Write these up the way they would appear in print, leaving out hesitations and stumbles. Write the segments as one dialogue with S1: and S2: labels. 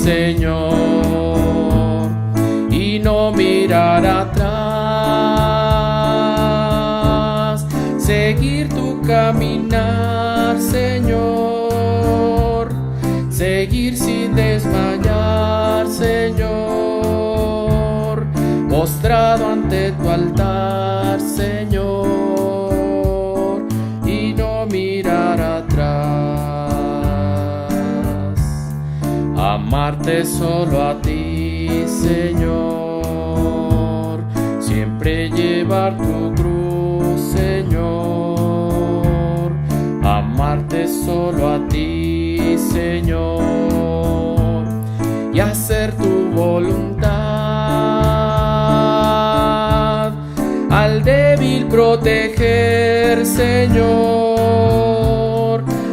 S1: Señor, y no mirar atrás, seguir tu caminar, Señor, seguir sin desmayar, Señor, postrado ante tu altar, Señor, y no mirar atrás, amarte solo a ti, Señor, siempre llevar tu cruz, Señor, amarte solo a ti, Señor, y hacer tu voluntad, al débil proteger, Señor,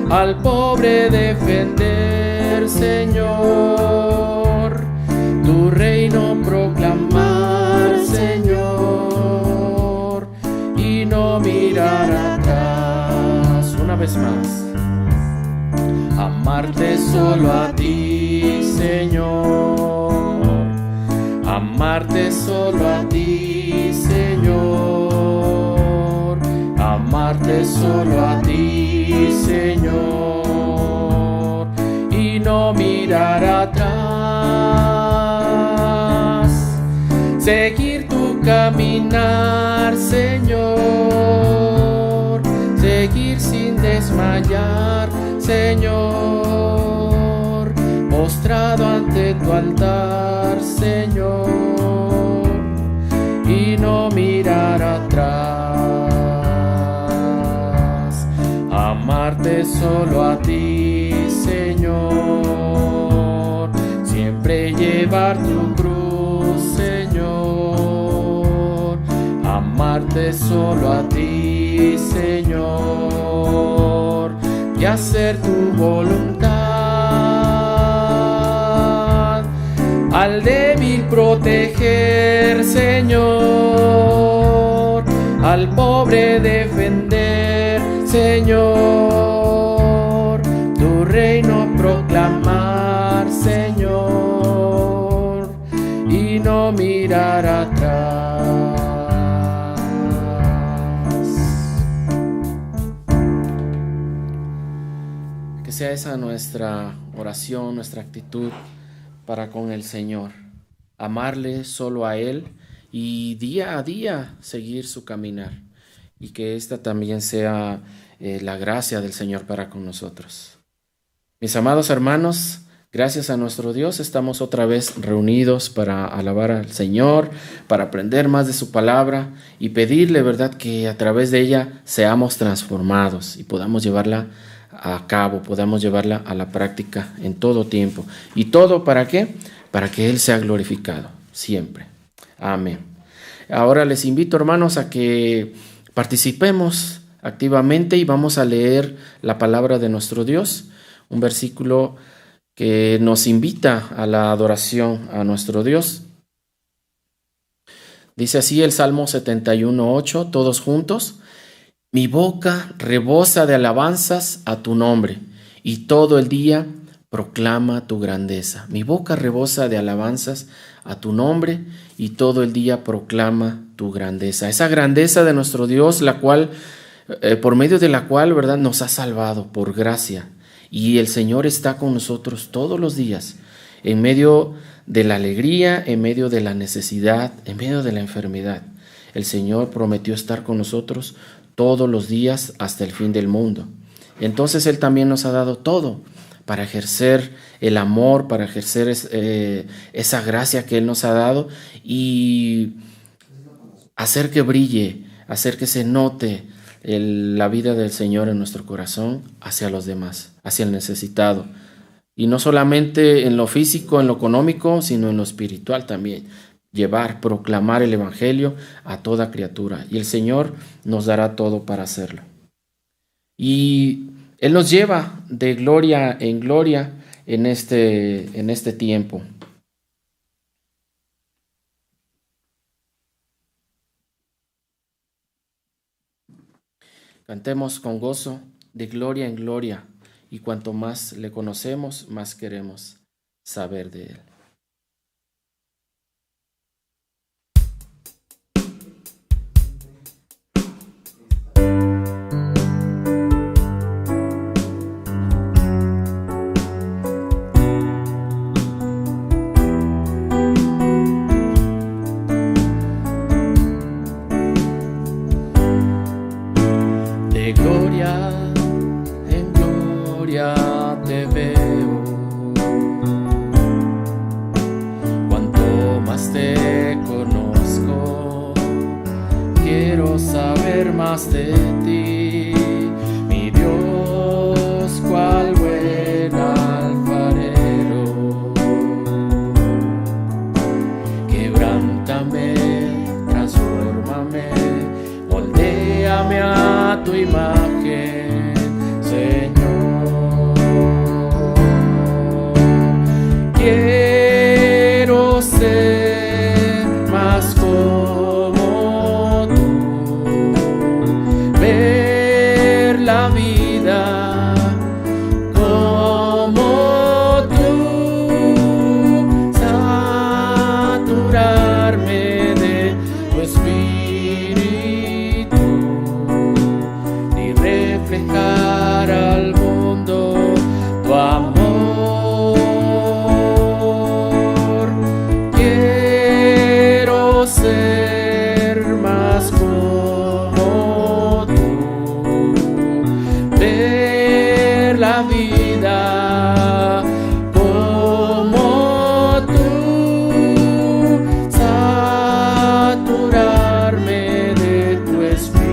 S1: al pobre defender, Señor, tu reino proclamar, Señor, y no mirar atrás. Una vez más, amarte solo a ti, Señor, amarte solo a ti, Señor, amarte solo a ti, Señor, y no mirar atrás, seguir tu caminar, Señor, seguir sin desmayar, Señor, postrado ante tu altar, Señor, y no mirar atrás, amarte solo a ti, Señor, siempre llevar tu cruz, Señor, amarte solo a ti, Señor, y hacer tu voluntad, al débil proteger, Señor, al pobre defender, Señor, tu reino proclamar, Señor, y no mirar atrás. Que sea esa nuestra oración, nuestra actitud para con el Señor, amarle solo a Él y día a día seguir su caminar, y que esta también sea la gracia del Señor para con nosotros. Mis amados hermanos, gracias a nuestro Dios estamos otra vez reunidos para alabar al Señor, para aprender más de su palabra y pedirle, ¿verdad?, que a través de ella seamos transformados y podamos llevarla a cabo, podamos llevarla a la práctica en todo tiempo. ¿Y todo para qué? Para que Él sea glorificado siempre. Amén. Ahora les invito, hermanos, a que participemos activamente y vamos a leer la palabra de nuestro Dios, un versículo que nos invita a la adoración a nuestro Dios. Dice así el Salmo 71:8, todos juntos: mi boca rebosa de alabanzas a tu nombre, y todo el día proclama tu grandeza. Mi boca rebosa de alabanzas a tu nombre, y todo el día proclama tu grandeza. Esa grandeza de nuestro Dios, la cual, por medio de la cual, ¿verdad?, nos ha salvado por gracia. Y el Señor está con nosotros todos los días, en medio de la alegría, en medio de la necesidad, en medio de la enfermedad. El Señor prometió estar con nosotros todos los días hasta el fin del mundo. Entonces Él también nos ha dado todo para ejercer el amor, para ejercer esa gracia que Él nos ha dado y hacer que brille, hacer que se note la vida del Señor en nuestro corazón hacia los demás, hacia el necesitado. Y no solamente en lo físico, en lo económico, sino en lo espiritual también. Proclamar el Evangelio a toda criatura. Y el Señor nos dará todo para hacerlo. Y Él nos lleva de gloria en gloria en este tiempo. Cantemos con gozo de gloria en gloria, y cuanto más le conocemos, más queremos. saber de Él. De gloria en gloria te veo, cuanto más te conozco, quiero saber más de ti, mi Dios, cual buen alfarero. Quebrántame, transfórmame, moldéame a tu imagen, Señor. Quiero ser más como tú, ver la vida como tú, saturarme de tu espíritu y reflejar al mundo tu amor. Quiero ser más como tú, ver la vida como tú, saturarme de tu espíritu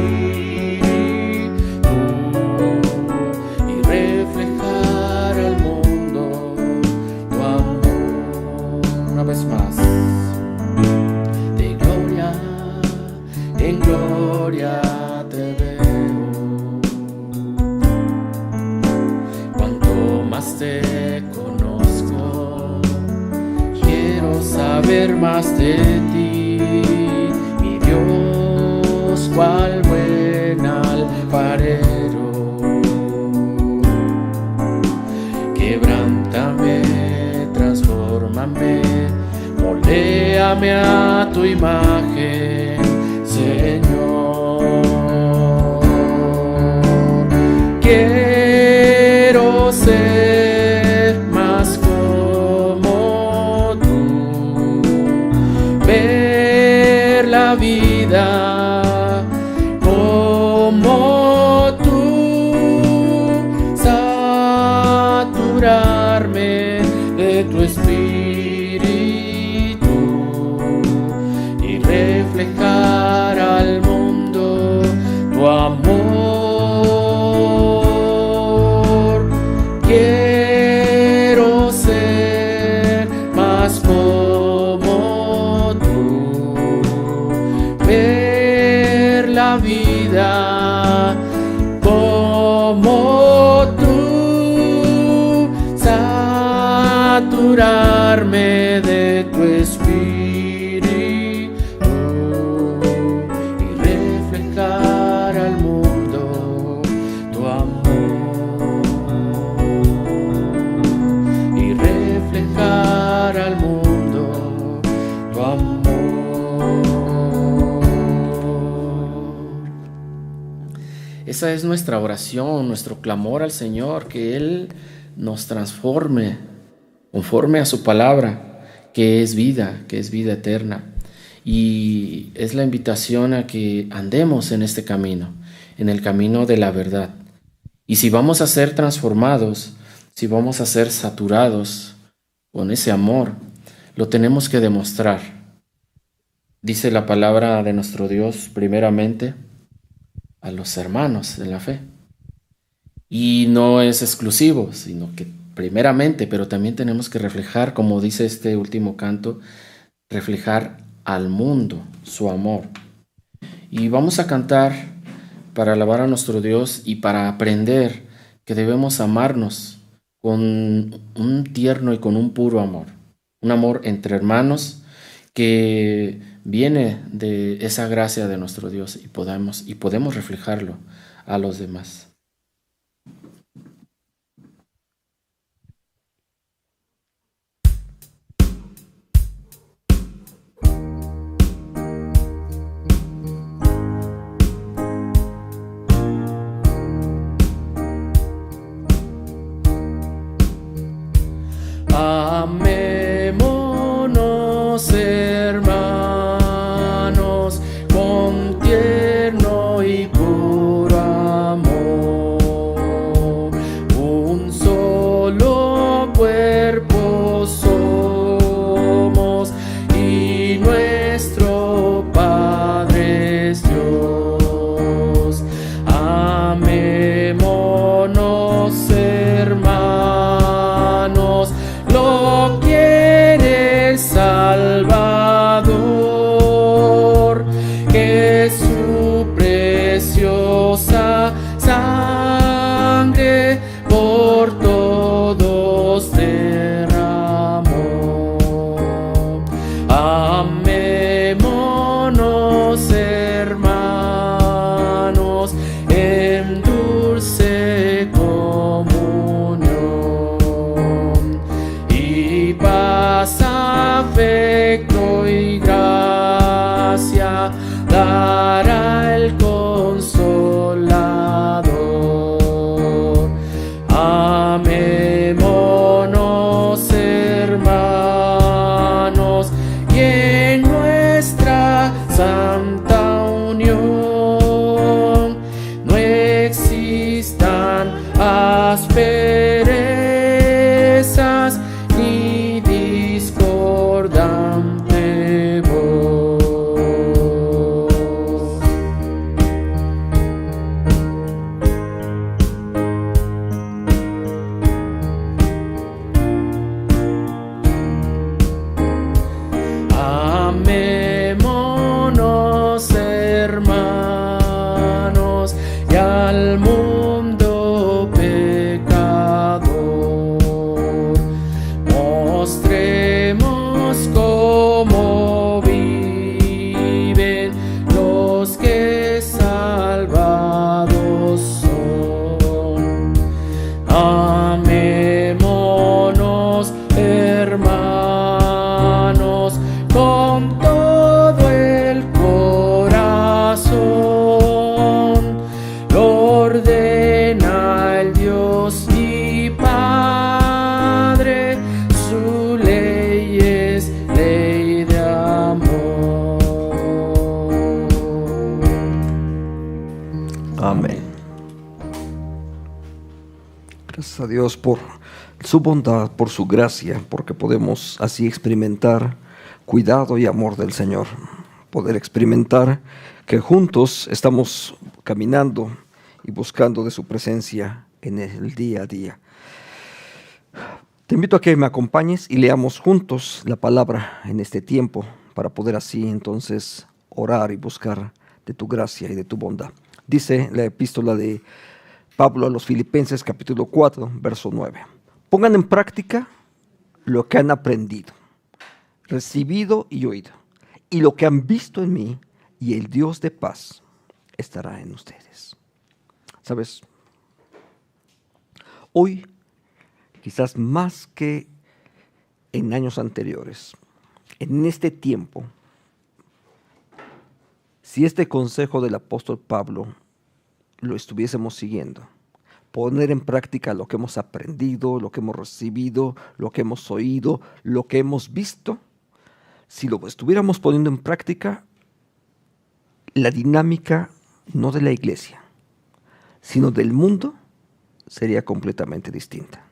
S1: y reflejar al mundo tu amor. Una vez más. De gloria en gloria te veo, cuanto más te conozco, quiero saber más de ti, mi Dios, cual buen alfarero. Quebrántame, transfórmame, moldéame a tu imagen, Señor. Quiero ser más como tú, ver la vida como tú, saturarme de tu espíritu y reflejar al mundo tu amor. Quiero ser más como tú, ver la vida como tú, saturarme de tu espíritu y reflejar al mundo tu amor, y reflejar al mundo tu amor. Esa es nuestra oración, nuestro clamor al Señor, que Él nos transforme conforme a su palabra, que es vida eterna. Y es la invitación a que andemos en este camino, en el camino de la verdad. Y si vamos a ser transformados, si vamos a ser saturados con ese amor, lo tenemos que demostrar. Dice la palabra de nuestro Dios, primeramente, a los hermanos de la fe. Y no es exclusivo, sino que primeramente, pero también tenemos que reflejar, como dice este último canto, reflejar al mundo su amor. Y vamos a cantar para alabar a nuestro Dios y para aprender que debemos amarnos con un tierno y con un puro amor. Un amor entre hermanos que viene de esa gracia de nuestro Dios y podemos reflejarlo a los demás. preciosa sangre por todos derramó. Amémonos, hermanos, en dulce comunión, y paz, afecto y gracia dará el Consolador. Amémonos, hermanos, y en nuestra santa unión no existan asperezas ni discordante voz. Amémonos, hermanos, y al mundo pecador mostremos cómo viven los que salvados son. Amémonos, hermanos, con todo el corazón. Lo ordena el Dios y Padre, su ley es ley de amor.
S2: Amén. Gracias a Dios por su bondad, por su gracia, porque podemos así experimentar cuidado y amor del Señor. Poder experimentar que juntos estamos caminando y buscando de su presencia en el día a día. Te invito a que me acompañes y leamos juntos la palabra en este tiempo para poder así entonces orar y buscar de tu gracia y de tu bondad. Dice la epístola de Pablo a los Filipenses, capítulo 4, verso 9. Pongan en práctica lo que han aprendido, recibido y oído, y lo que han visto en mí, y el Dios de paz estará en ustedes. ¿Sabes? Hoy, quizás más que en años anteriores, en este tiempo, si este consejo del apóstol Pablo lo estuviésemos siguiendo, poner en práctica lo que hemos aprendido, lo que hemos recibido, lo que hemos oído, lo que hemos visto, si lo estuviéramos poniendo en práctica, la dinámica no de la iglesia, sino del mundo, sería completamente distinta.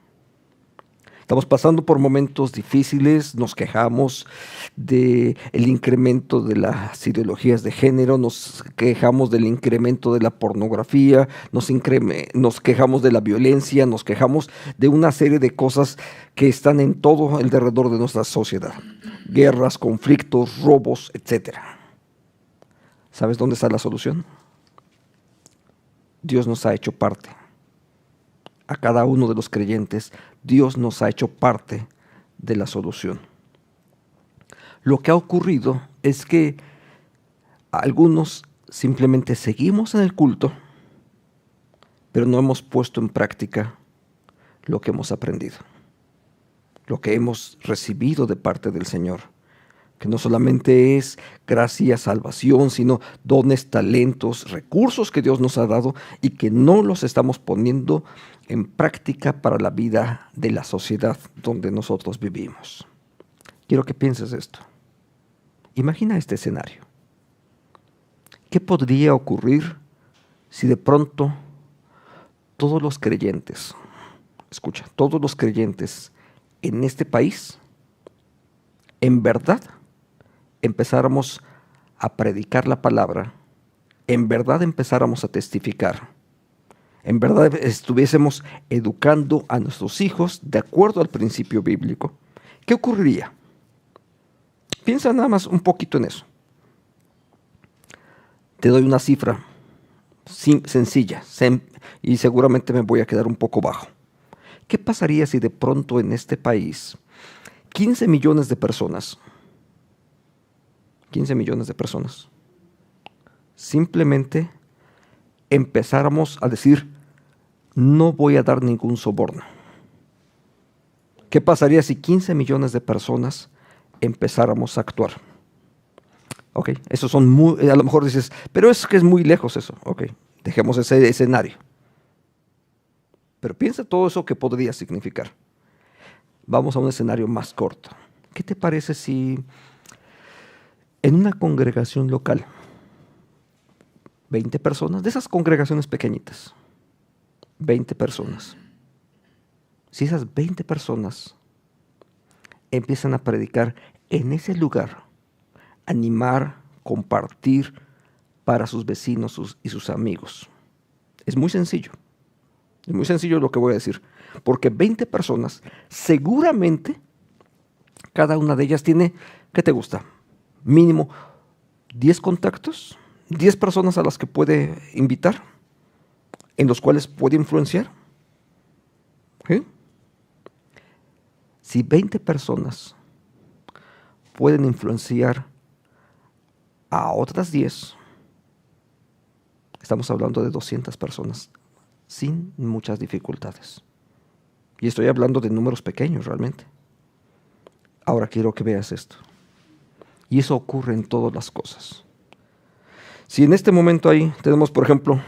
S2: Estamos pasando por momentos difíciles, nos quejamos del incremento de las ideologías de género, nos quejamos del incremento de la pornografía, nos quejamos de la violencia, nos quejamos de una serie de cosas que están en todo alrededor de nuestra sociedad. Guerras, conflictos, robos, etc. ¿Sabes dónde está la solución? Dios nos ha hecho parte. A cada uno de los creyentes, Dios nos ha hecho parte de la solución. Lo que ha ocurrido es que algunos simplemente seguimos en el culto, pero no hemos puesto en práctica lo que hemos aprendido, lo que hemos recibido de parte del Señor, que no solamente es gracia, salvación, sino dones, talentos, recursos que Dios nos ha dado y que no los estamos poniendo en práctica para la vida de la sociedad donde nosotros vivimos. Quiero que pienses esto. Imagina este escenario. ¿Qué podría ocurrir si de pronto todos los creyentes, escucha, todos los creyentes en este país, en verdad, empezáramos a predicar la palabra, en verdad empezáramos a testificar, en verdad estuviésemos educando a nuestros hijos de acuerdo al principio bíblico? ¿Qué ocurriría? Piensa nada más un poquito en eso. Te doy una cifra sencilla, y seguramente me voy a quedar un poco bajo. ¿Qué pasaría si de pronto en este país 15 millones de personas, 15 millones de personas, simplemente empezáramos a decir, no voy a dar ningún soborno? ¿Qué pasaría si 15 millones de personas empezáramos a actuar? Ok, esos son a lo mejor dices, pero es que es muy lejos eso. Ok, dejemos ese escenario. Pero piensa todo eso que podría significar. Vamos a un escenario más corto. ¿Qué te parece si en una congregación local, 20 personas, de esas congregaciones pequeñitas, 20 personas, si esas 20 personas empiezan a predicar en ese lugar, animar, compartir para sus vecinos y sus amigos? Es muy sencillo lo que voy a decir, porque 20 personas, seguramente cada una de ellas tiene, ¿qué te gusta? Mínimo 10 contactos, 10 personas a las que puede invitar, en los cuales puede influenciar. ¿Sí? Si 20 personas pueden influenciar a otras 10, estamos hablando de 200 personas sin muchas dificultades. Y estoy hablando de números pequeños realmente. Ahora quiero que veas esto. Y eso ocurre en todas las cosas. Si en este momento ahí tenemos, por ejemplo,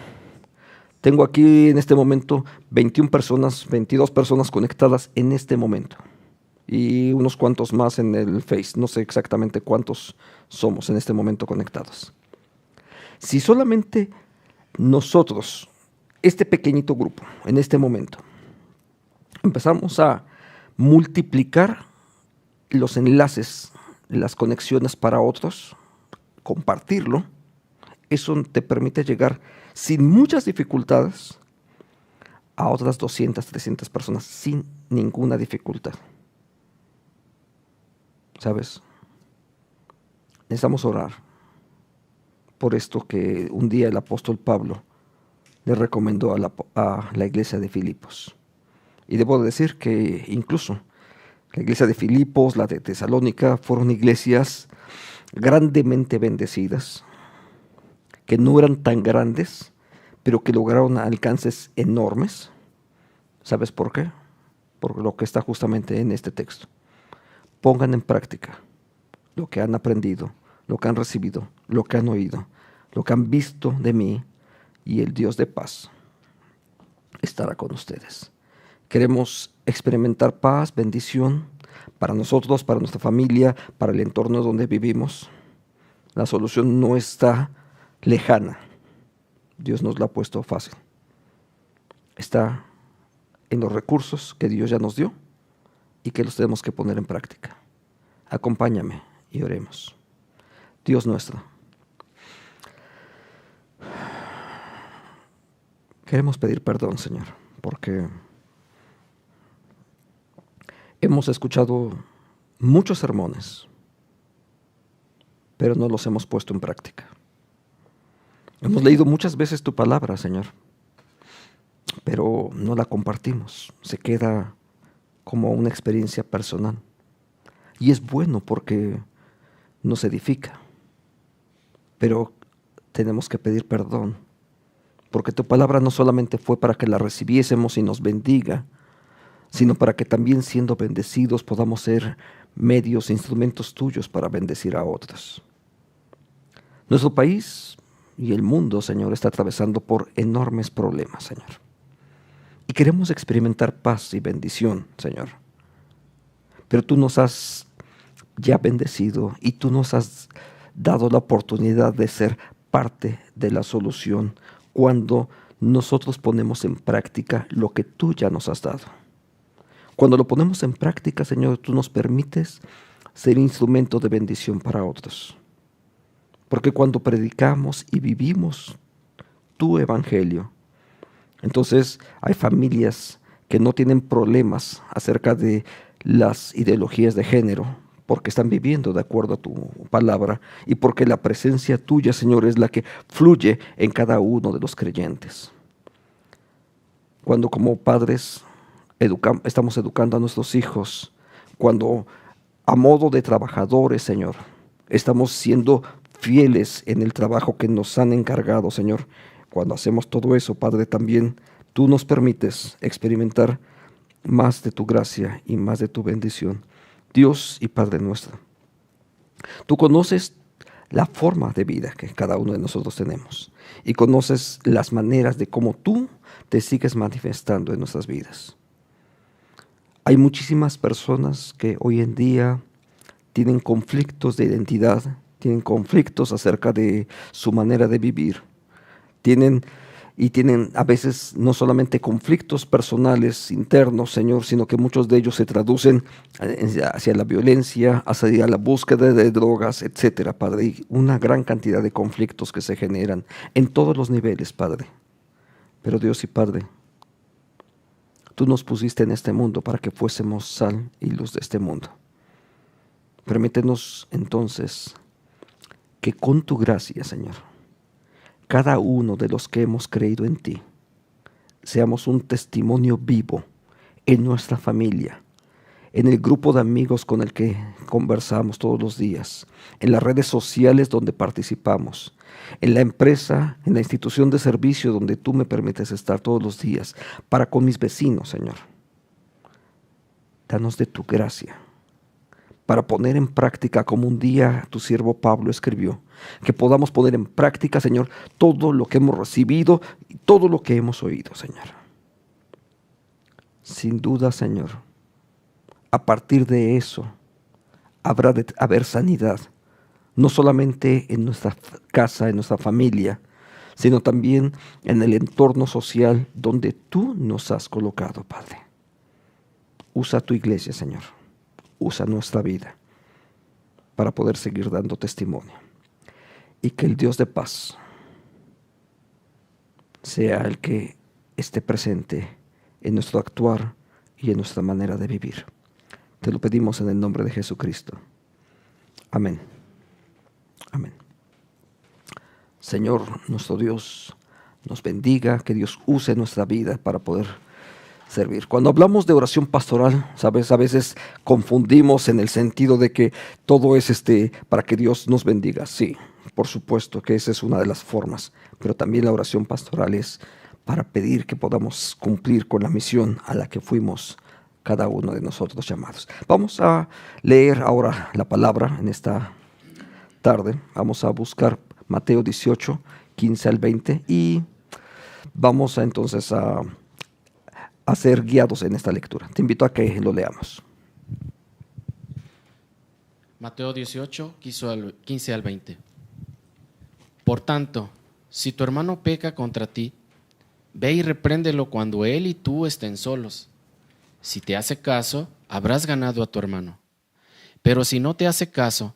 S2: tengo aquí en este momento 21 personas, 22 personas conectadas en este momento. Y unos cuantos más en el Face. No sé exactamente cuántos somos en este momento conectados. Si solamente nosotros, este pequeñito grupo, en este momento, empezamos a multiplicar los enlaces, las conexiones para otros, compartirlo, eso te permite llegar sin muchas dificultades a otras 200, 300 personas sin ninguna dificultad. ¿Sabes? Necesitamos orar por esto que un día el apóstol Pablo le recomendó a la iglesia de Filipos. Y debo decir que incluso la iglesia de Filipos, la de Tesalónica, fueron iglesias grandemente bendecidas, que no eran tan grandes, pero que lograron alcances enormes. ¿Sabes por qué? Por lo que está justamente en este texto. Pongan en práctica lo que han aprendido, lo que han recibido, lo que han oído, lo que han visto de mí, y el Dios de paz estará con ustedes. Queremos experimentar paz, bendición para nosotros, para nuestra familia, para el entorno donde vivimos. La solución no está lejana. Dios nos la ha puesto fácil. Está en los recursos que Dios ya nos dio y que los tenemos que poner en práctica. Acompáñame y oremos. Dios nuestro, queremos pedir perdón, Señor, porque hemos escuchado muchos sermones, pero no los hemos puesto en práctica. Hemos leído muchas veces tu palabra, Señor, pero no la compartimos. Se queda como una experiencia personal. Y es bueno porque nos edifica. Pero tenemos que pedir perdón, porque tu palabra no solamente fue para que la recibiésemos y nos bendiga, sino para que también, siendo bendecidos, podamos ser medios, instrumentos tuyos para bendecir a otros. Nuestro país y el mundo, Señor, está atravesando por enormes problemas, Señor. Y queremos experimentar paz y bendición, Señor. Pero tú nos has ya bendecido y tú nos has dado la oportunidad de ser parte de la solución cuando nosotros ponemos en práctica lo que tú ya nos has dado. Cuando lo ponemos en práctica, Señor, tú nos permites ser instrumento de bendición para otros. Porque cuando predicamos y vivimos tu evangelio, entonces hay familias que no tienen problemas acerca de las ideologías de género, porque están viviendo de acuerdo a tu palabra y porque la presencia tuya, Señor, es la que fluye en cada uno de los creyentes. Cuando como padres estamos educando a nuestros hijos, cuando a modo de trabajadores, Señor, estamos siendo fieles en el trabajo que nos han encargado, Señor. Cuando hacemos todo eso, Padre, también tú nos permites experimentar más de tu gracia y más de tu bendición. Dios y Padre nuestro, tú conoces la forma de vida que cada uno de nosotros tenemos y conoces las maneras de cómo tú te sigues manifestando en nuestras vidas. Hay muchísimas personas que hoy en día tienen conflictos de identidad, tienen conflictos acerca de su manera de vivir, tienen a veces no solamente conflictos personales internos, Señor, sino que muchos de ellos se traducen hacia la violencia, hacia la búsqueda de drogas, etcétera, Padre. Y una gran cantidad de conflictos que se generan en todos los niveles, Padre. Pero Dios y Padre, tú nos pusiste en este mundo para que fuésemos sal y luz de este mundo. Permítenos entonces que con tu gracia, Señor, cada uno de los que hemos creído en ti, seamos un testimonio vivo en nuestra familia, en el grupo de amigos con el que conversamos todos los días, en las redes sociales donde participamos, en la empresa, en la institución de servicio donde tú me permites estar todos los días, para con mis vecinos, Señor. Danos de tu gracia, para poner en práctica, como un día tu siervo Pablo escribió, que podamos poner en práctica, Señor, todo lo que hemos recibido y todo lo que hemos oído, Señor. Sin duda, Señor, a partir de eso habrá de haber sanidad, no solamente en nuestra casa, en nuestra familia, sino también en el entorno social donde tú nos has colocado, Padre. Usa tu iglesia, Señor. Usa nuestra vida para poder seguir dando testimonio. Y que el Dios de paz sea el que esté presente en nuestro actuar y en nuestra manera de vivir. Te lo pedimos en el nombre de Jesucristo. Amén. Amén. Señor, nuestro Dios, nos bendiga, que Dios use nuestra vida para poder servir. Cuando hablamos de oración pastoral, sabes, a veces confundimos en el sentido de que todo es para que Dios nos bendiga. Sí, por supuesto que esa es una de las formas, pero también la oración pastoral es para pedir que podamos cumplir con la misión a la que fuimos cada uno de nosotros llamados. Vamos a leer ahora la palabra en esta tarde. Vamos a buscar Mateo 18, 15 al 20 y vamos entonces a ser guiados en esta lectura. Te invito a que lo leamos.
S1: Mateo 18, 15 al 20. Por tanto, si tu hermano peca contra ti, ve y repréndelo cuando él y tú estén solos. Si te hace caso, habrás ganado a tu hermano. Pero si no te hace caso,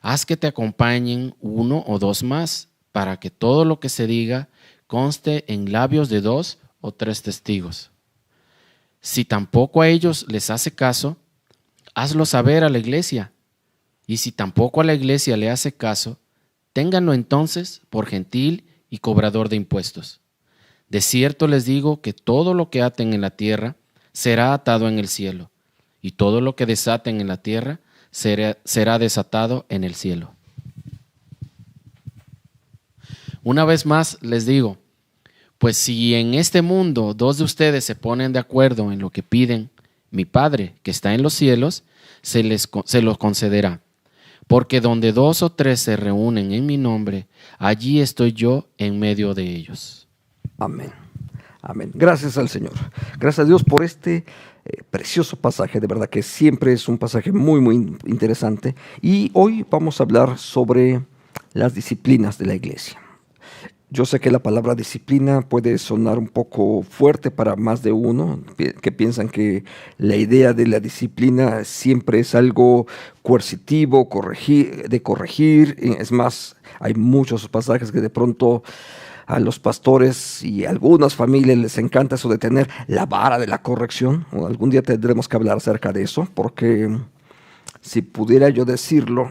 S1: haz que te acompañen 1 o 2 más, para que todo lo que se diga conste en labios de 2 o 3 testigos. Si tampoco a ellos les hace caso, hazlo saber a la iglesia. Y si tampoco a la iglesia le hace caso, ténganlo entonces por gentil y cobrador de impuestos. De cierto les digo que todo lo que aten en la tierra será atado en el cielo, y todo lo que desaten en la tierra será desatado en el cielo. Una vez más les digo, pues si en este mundo 2 de ustedes se ponen de acuerdo en lo que piden, mi Padre que está en los cielos se los concederá. Porque donde 2 o 3 se reúnen en mi nombre, allí estoy yo en medio de ellos.
S2: Amén. Amén. Gracias al Señor. Gracias a Dios por este precioso pasaje. De verdad que siempre es un pasaje muy, muy interesante. Y hoy vamos a hablar sobre las disciplinas de la iglesia. Yo sé que la palabra disciplina puede sonar un poco fuerte para más de uno, que piensan que la idea de la disciplina siempre es algo coercitivo, de corregir. Es más, hay muchos pasajes que de pronto a los pastores y a algunas familias les encanta eso de tener la vara de la corrección. Algún día tendremos que hablar acerca de eso, porque si pudiera yo decirlo,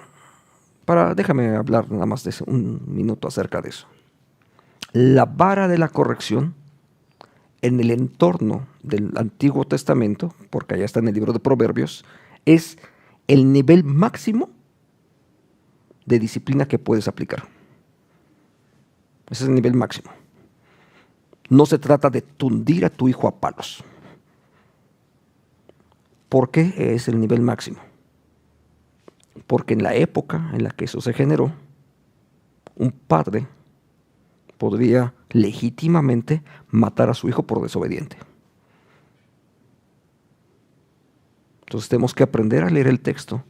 S2: déjame hablar nada más de un minuto acerca de eso. La vara de la corrección en el entorno del Antiguo Testamento, porque allá está en el libro de Proverbios, es el nivel máximo de disciplina que puedes aplicar. Ese es el nivel máximo. No se trata de tundir a tu hijo a palos. ¿Por qué es el nivel máximo? Porque en la época en la que eso se generó, un padre podría legítimamente matar a su hijo por desobediente. Entonces tenemos que aprender a leer el texto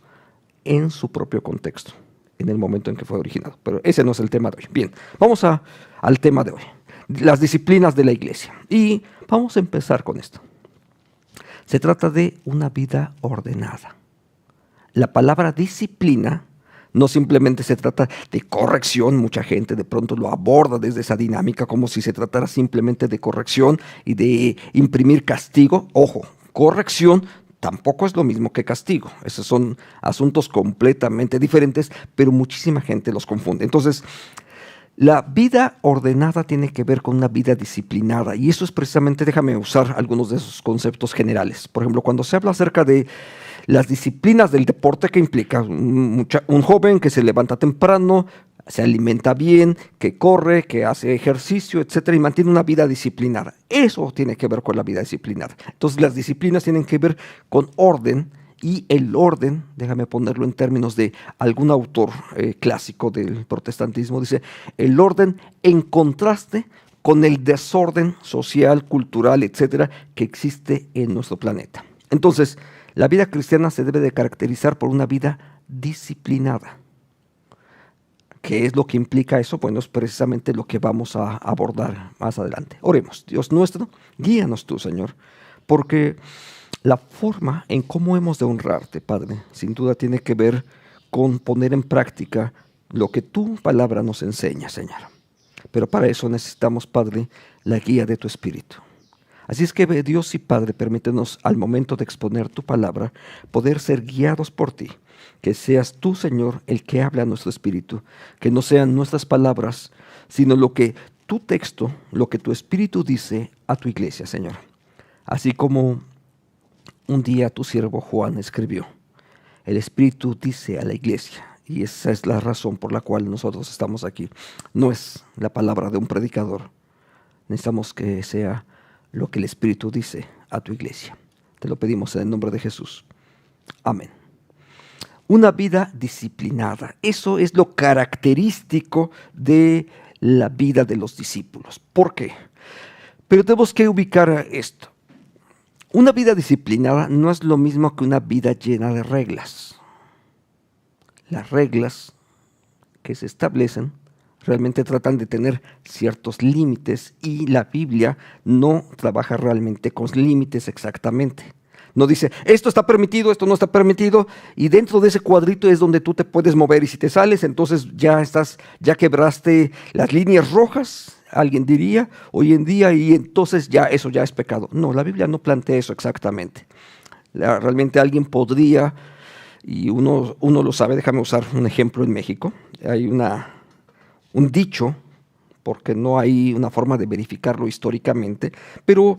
S2: en su propio contexto, en el momento en que fue originado. Pero ese no es el tema de hoy. Bien, vamos al tema de hoy, las disciplinas de la iglesia. Y vamos a empezar con esto. Se trata de una vida ordenada. La palabra disciplina no simplemente se trata de corrección. Mucha gente de pronto lo aborda desde esa dinámica como si se tratara simplemente de corrección y de imprimir castigo. Ojo, corrección tampoco es lo mismo que castigo. Esos son asuntos completamente diferentes, pero muchísima gente los confunde. Entonces, la vida ordenada tiene que ver con una vida disciplinada, y eso es precisamente, déjame usar algunos de esos conceptos generales. Por ejemplo, cuando se habla acerca de las disciplinas del deporte, que implica un joven que se levanta temprano, se alimenta bien, que corre, que hace ejercicio, etcétera, y mantiene una vida disciplinada. Eso tiene que ver con la vida disciplinada. Entonces, las disciplinas tienen que ver con orden. Y el orden, déjame ponerlo en términos de algún autor clásico del protestantismo, dice, el orden en contraste con el desorden social, cultural, etcétera, que existe en nuestro planeta. Entonces, la vida cristiana se debe de caracterizar por una vida disciplinada. ¿Qué es lo que implica eso? Bueno, es precisamente lo que vamos a abordar más adelante. Oremos. Dios nuestro, guíanos tú, Señor, porque la forma en cómo hemos de honrarte, Padre, sin duda tiene que ver con poner en práctica lo que tu palabra nos enseña, Señor. Pero para eso necesitamos, Padre, la guía de tu Espíritu. Así es que, Dios y Padre, permítenos al momento de exponer tu palabra, poder ser guiados por ti. Que seas tú, Señor, el que habla a nuestro espíritu. Que no sean nuestras palabras, sino lo que tu texto, lo que tu Espíritu dice a tu iglesia, Señor. Así como un día tu siervo Juan escribió, el Espíritu dice a la iglesia, y esa es la razón por la cual nosotros estamos aquí. No es la palabra de un predicador. Necesitamos que sea lo que el Espíritu dice a tu iglesia. Te lo pedimos en el nombre de Jesús. Amén. Una vida disciplinada. Eso es lo característico de la vida de los discípulos. ¿Por qué? Pero tenemos que ubicar esto. Una vida disciplinada no es lo mismo que una vida llena de reglas. Las reglas que se establecen realmente tratan de tener ciertos límites, y la Biblia no trabaja realmente con límites exactamente. No dice, esto está permitido, esto no está permitido, y dentro de ese cuadrito es donde tú te puedes mover, y si te sales, entonces ya quebraste las líneas rojas, alguien diría, hoy en día, y entonces eso ya es pecado. No, la Biblia no plantea eso exactamente. Realmente alguien podría, y uno lo sabe, déjame usar un ejemplo en México. Hay un dicho, porque no hay una forma de verificarlo históricamente, pero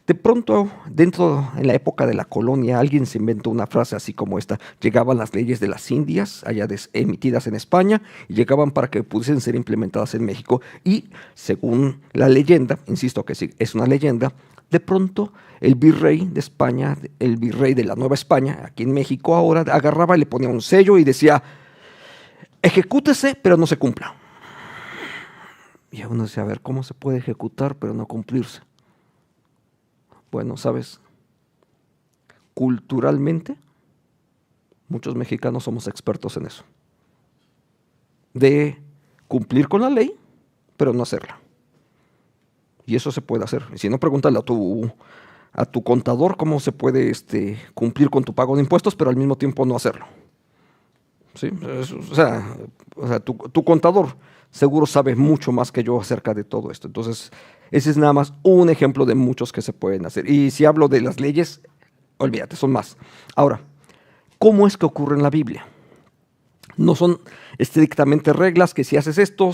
S2: de pronto, en la época de la colonia, alguien se inventó una frase así como esta: llegaban las leyes de las Indias, allá emitidas en España, y llegaban para que pudiesen ser implementadas en México, y según la leyenda, insisto que sí, es una leyenda, de pronto el virrey de España, el virrey de la Nueva España, aquí en México ahora, agarraba y le ponía un sello y decía, ejecútese, pero no se cumpla. Y uno decía, a ver, ¿cómo se puede ejecutar pero no cumplirse? Bueno, ¿sabes? Culturalmente, muchos mexicanos somos expertos en eso. De cumplir con la ley, pero no hacerla. Y eso se puede hacer. Y si no, pregúntale a tu contador cómo se puede cumplir con tu pago de impuestos, pero al mismo tiempo no hacerlo. ¿Sí? O sea, tu contador seguro sabe mucho más que yo acerca de todo esto. Entonces, ese es nada más un ejemplo de muchos que se pueden hacer. Y si hablo de las leyes, olvídate, son más. Ahora, ¿Cómo es que ocurre en la Biblia? No son estrictamente reglas que si haces esto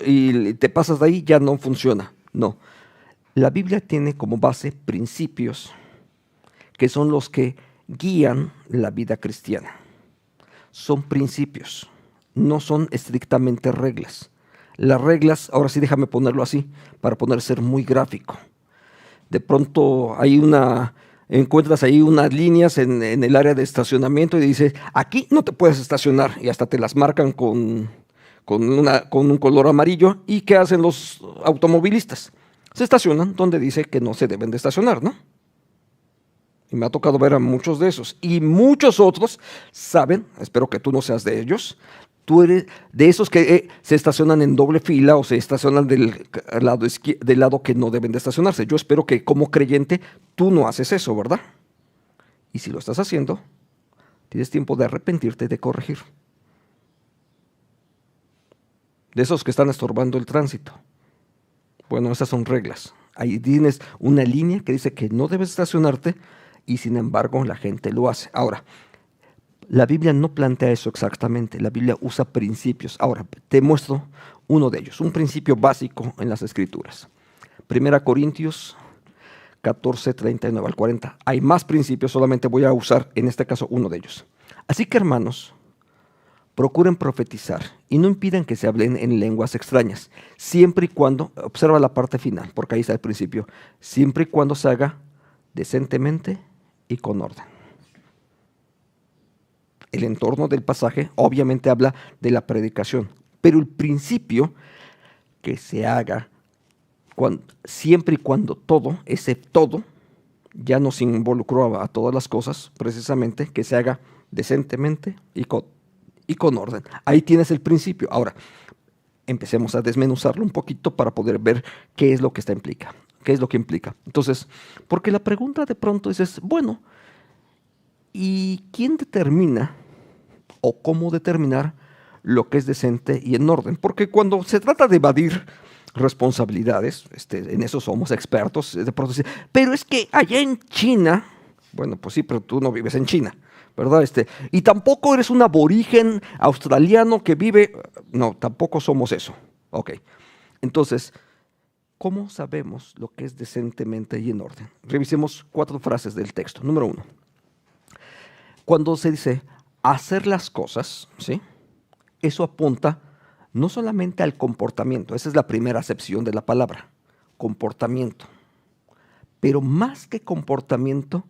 S2: y te pasas de ahí ya no funciona. No. La Biblia tiene como base principios que son los que guían la vida cristiana. Son principios, no son estrictamente reglas. Las reglas, ahora sí déjame ponerlo así, para poder ser muy gráfico. De pronto encuentras ahí unas líneas en el área de estacionamiento y dices, aquí no te puedes estacionar, y hasta te las marcan con un color amarillo. ¿Y qué hacen los automovilistas? Se estacionan donde dice que no se deben de estacionar, ¿no? Y me ha tocado ver a muchos de esos. Y muchos otros saben, espero que tú no seas de ellos, tú eres de esos que se estacionan en doble fila o se estacionan del lado que no deben de estacionarse. Yo espero que como creyente tú no haces eso, ¿verdad? Y si lo estás haciendo, tienes tiempo de arrepentirte y de corregir. De esos que están estorbando el tránsito. Bueno, esas son reglas. Ahí tienes una línea que dice que no debes estacionarte y sin embargo la gente lo hace. Ahora, la Biblia no plantea eso exactamente. La Biblia usa principios. Ahora, te muestro uno de ellos, un principio básico en las Escrituras. 1 Corintios 14, 39 al 40. Hay más principios, solamente voy a usar en este caso uno de ellos. Así que, hermanos, procuren profetizar y no impidan que se hablen en lenguas extrañas, siempre y cuando, observa la parte final, porque ahí está el principio, siempre y cuando se haga decentemente y con orden. El entorno del pasaje obviamente habla de la predicación, pero el principio que se haga siempre y cuando todo, ese todo, ya nos involucró a todas las cosas, precisamente que se haga decentemente y con orden. Ahí tienes el principio. Ahora, empecemos a desmenuzarlo un poquito para poder ver qué es lo que implica. ¿Qué es lo que implica? Entonces, porque la pregunta de pronto es, bueno, ¿y quién determina o cómo determinar lo que es decente y en orden? Porque cuando se trata de evadir responsabilidades, en eso somos expertos, de pronto decir, pero es que allá en China, bueno, pues sí, pero tú no vives en China, ¿verdad? Y tampoco eres un aborigen australiano que vive, no, tampoco somos eso. Ok, entonces, ¿cómo sabemos lo que es decentemente y en orden? Revisemos 4 frases del texto. Número 1. Cuando se dice hacer las cosas, ¿sí? Eso apunta no solamente al comportamiento, esa es la primera acepción de la palabra, comportamiento. Pero más que comportamiento,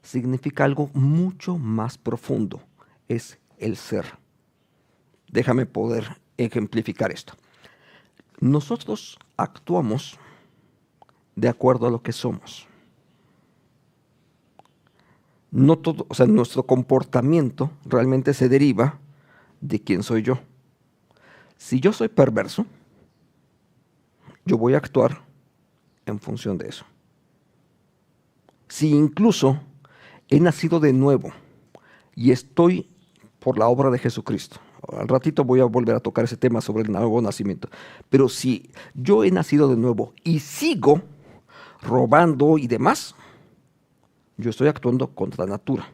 S2: significa algo mucho más profundo, es el ser. Déjame poder ejemplificar esto. Nosotros actuamos de acuerdo a lo que somos. No todo, o sea, nuestro comportamiento realmente se deriva de quién soy yo. Si yo soy perverso, yo voy a actuar en función de eso. Si incluso he nacido de nuevo y estoy por la obra de Jesucristo, al ratito voy a volver a tocar ese tema sobre el nuevo nacimiento, pero si yo he nacido de nuevo y sigo robando y demás, yo estoy actuando contra natura.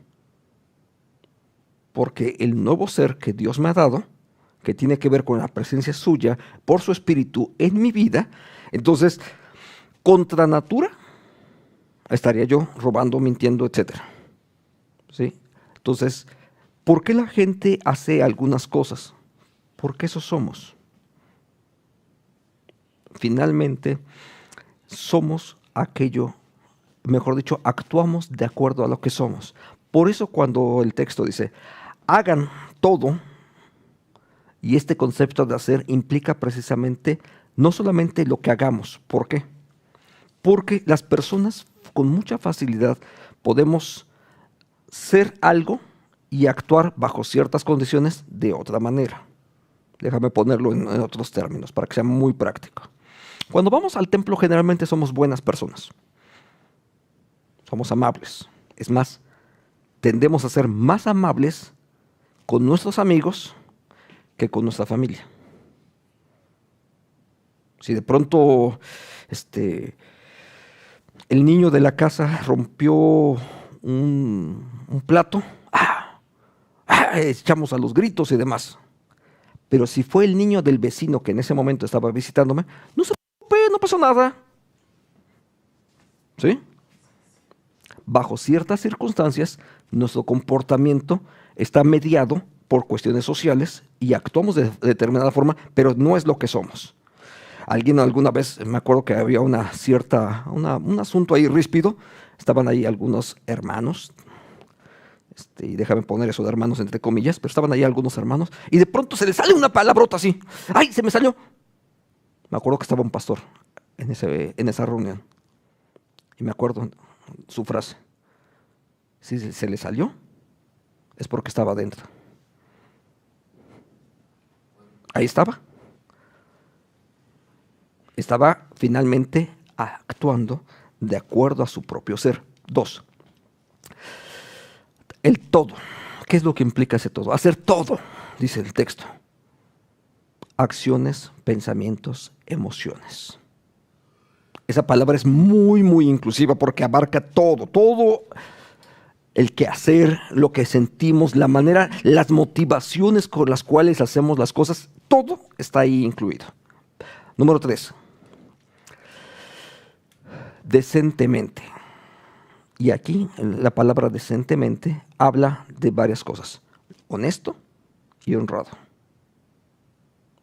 S2: Porque el nuevo ser que Dios me ha dado, que tiene que ver con la presencia suya por su espíritu en mi vida, entonces, contra natura, estaría yo robando, mintiendo, etc. ¿Sí? Entonces, ¿por qué la gente hace algunas cosas? Porque eso somos. Finalmente, somos aquello, mejor dicho, actuamos de acuerdo a lo que somos. Por eso cuando el texto dice, hagan todo, y este concepto de hacer implica precisamente no solamente lo que hagamos. ¿Por qué? Porque las personas con mucha facilidad podemos ser algo y actuar bajo ciertas condiciones de otra manera. Déjame ponerlo en otros términos para que sea muy práctico. Cuando vamos al templo generalmente somos buenas personas. Somos amables. Es más, tendemos a ser más amables con nuestros amigos que con nuestra familia. Si de pronto el niño de la casa rompió un plato, echamos a los gritos y demás. Pero si fue el niño del vecino que en ese momento estaba visitándome, no se preocupe, no pasó nada. ¿Sí? Bajo ciertas circunstancias, nuestro comportamiento está mediado por cuestiones sociales y actuamos de determinada forma, pero no es lo que somos. Alguien alguna vez, me acuerdo que había un asunto ahí ríspido, estaban ahí algunos hermanos, y déjame poner eso de hermanos entre comillas, pero estaban ahí algunos hermanos, y de pronto se les sale una palabrota así. ¡Ay, se me salió! Me acuerdo que estaba un pastor en esa reunión, y me acuerdo su frase: si se le salió, es porque estaba adentro. Ahí estaba. Estaba finalmente actuando de acuerdo a su propio ser. 2. El todo. ¿Qué es lo que implica ese todo? Hacer todo, dice el texto. Acciones, pensamientos, emociones. Esa palabra es muy, muy inclusiva porque abarca todo el quehacer, lo que sentimos, la manera, las motivaciones con las cuales hacemos las cosas, todo está ahí incluido. Número 3. Decentemente. Y aquí la palabra decentemente habla de varias cosas: honesto y honrado.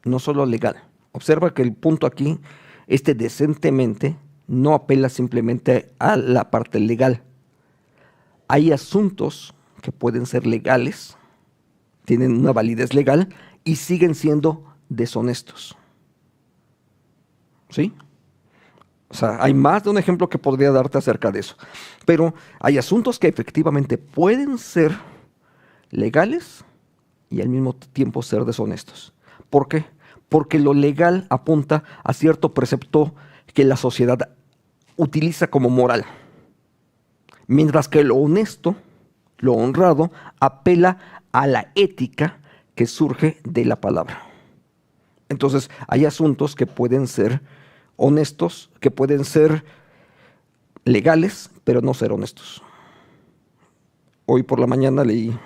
S2: No solo legal. Observa que el punto aquí, decentemente, no apela simplemente a la parte legal. Hay asuntos que pueden ser legales, tienen una validez legal y siguen siendo deshonestos. ¿Sí? O sea, hay más de un ejemplo que podría darte acerca de eso. Pero hay asuntos que efectivamente pueden ser legales y al mismo tiempo ser deshonestos. ¿Por qué? Porque lo legal apunta a cierto precepto que la sociedad utiliza como moral. Mientras que lo honesto, lo honrado, apela a la ética que surge de la palabra. Entonces, hay asuntos que pueden ser honestos, que pueden ser legales, pero no ser honestos. Hoy por la mañana leí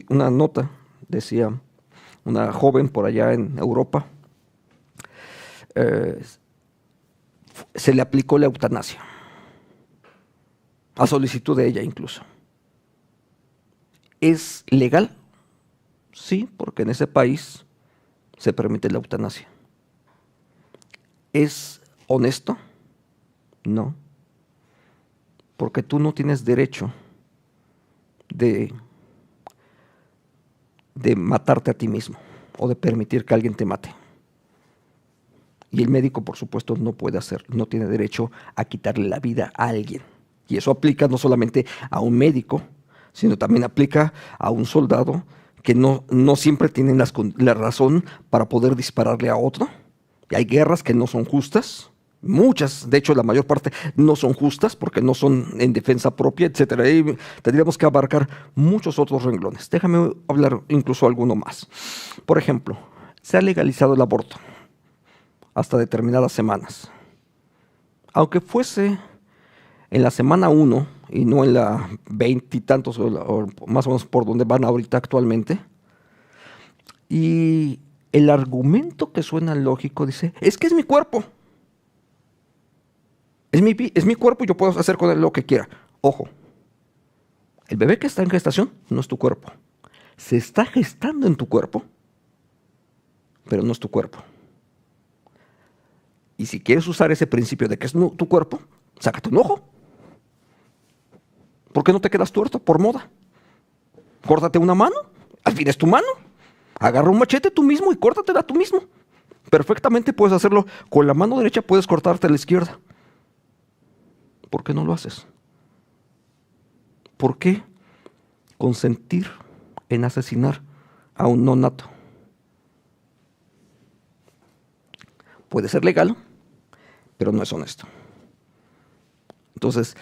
S2: una nota, decía una joven por allá en Europa, se le aplicó la eutanasia, a solicitud de ella incluso. ¿Es legal? Sí, porque en ese país se permite la eutanasia. ¿Es honesto? No, porque tú no tienes derecho de matarte a ti mismo o de permitir que alguien te mate. Y el médico, por supuesto, no puede hacer, no tiene derecho a quitarle la vida a alguien. Y eso aplica no solamente a un médico, sino también aplica a un soldado que no siempre tienen la razón para poder dispararle a otro. Y hay guerras que no son justas. Muchas, de hecho la mayor parte, no son justas porque no son en defensa propia, etcétera. Y tendríamos que abarcar muchos otros renglones. Déjame hablar incluso alguno más. Por ejemplo, se ha legalizado el aborto hasta determinadas semanas. Aunque fuese en la semana 1 y no en la 20 y tantos, o más o menos por donde van ahorita actualmente. Y el argumento que suena lógico dice: es que es mi cuerpo. Es mi cuerpo y yo puedo hacer con él lo que quiera. Ojo, el bebé que está en gestación no es tu cuerpo. Se está gestando en tu cuerpo, pero no es tu cuerpo. Y si quieres usar ese principio de que es tu cuerpo, sácate un ojo. ¿Por qué no te quedas tuerto por moda? Córtate una mano, al fin es tu mano. Agarra un machete tú mismo y córtatela tú mismo. Perfectamente puedes hacerlo con la mano derecha, puedes cortarte a la izquierda. ¿Por qué no lo haces? ¿Por qué consentir en asesinar a un no nato? Puede ser legal, pero no es honesto. Entonces,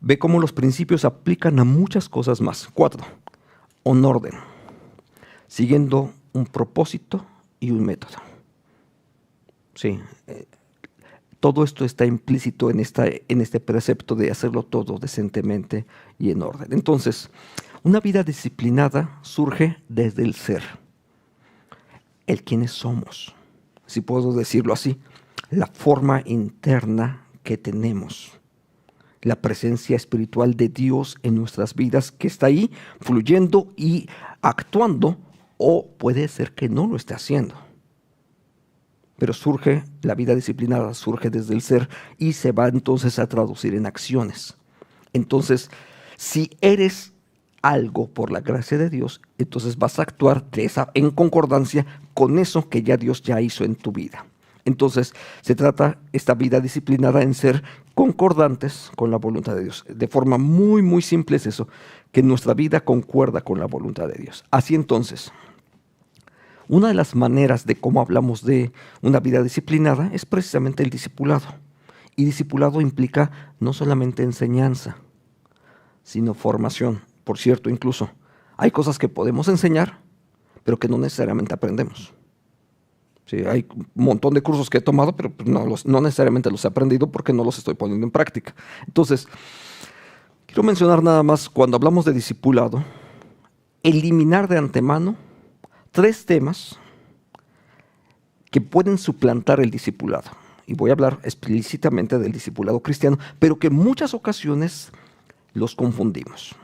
S2: ve cómo los principios aplican a muchas cosas más. 4. Un orden, siguiendo un propósito y un método. Sí, todo esto está implícito en este precepto de hacerlo todo decentemente y en orden. Entonces, Una vida disciplinada surge desde el ser, el quienes somos, si puedo decirlo así, la forma interna que tenemos, la presencia espiritual de Dios en nuestras vidas que está ahí fluyendo y actuando, o puede ser que no lo esté haciendo. Pero la vida disciplinada surge desde el ser y se va entonces a traducir en acciones. Entonces, si eres algo por la gracia de Dios, entonces vas a actuar en concordancia con eso que ya Dios ya hizo en tu vida. Entonces, se trata esta vida disciplinada en ser concordantes con la voluntad de Dios. De forma muy, muy simple es eso, que nuestra vida concuerda con la voluntad de Dios. Así entonces, una de las maneras de cómo hablamos de una vida disciplinada es precisamente el discipulado. Y discipulado implica no solamente enseñanza, sino formación. Por cierto, incluso hay cosas que podemos enseñar, pero que no necesariamente aprendemos. Sí, hay un montón de cursos que he tomado, pero no necesariamente los he aprendido porque no los estoy poniendo en práctica. Entonces, quiero mencionar nada más, cuando hablamos de discipulado, eliminar de antemano 3 temas que pueden suplantar el discipulado. Y voy a hablar explícitamente del discipulado cristiano, pero que en muchas ocasiones los confundimos.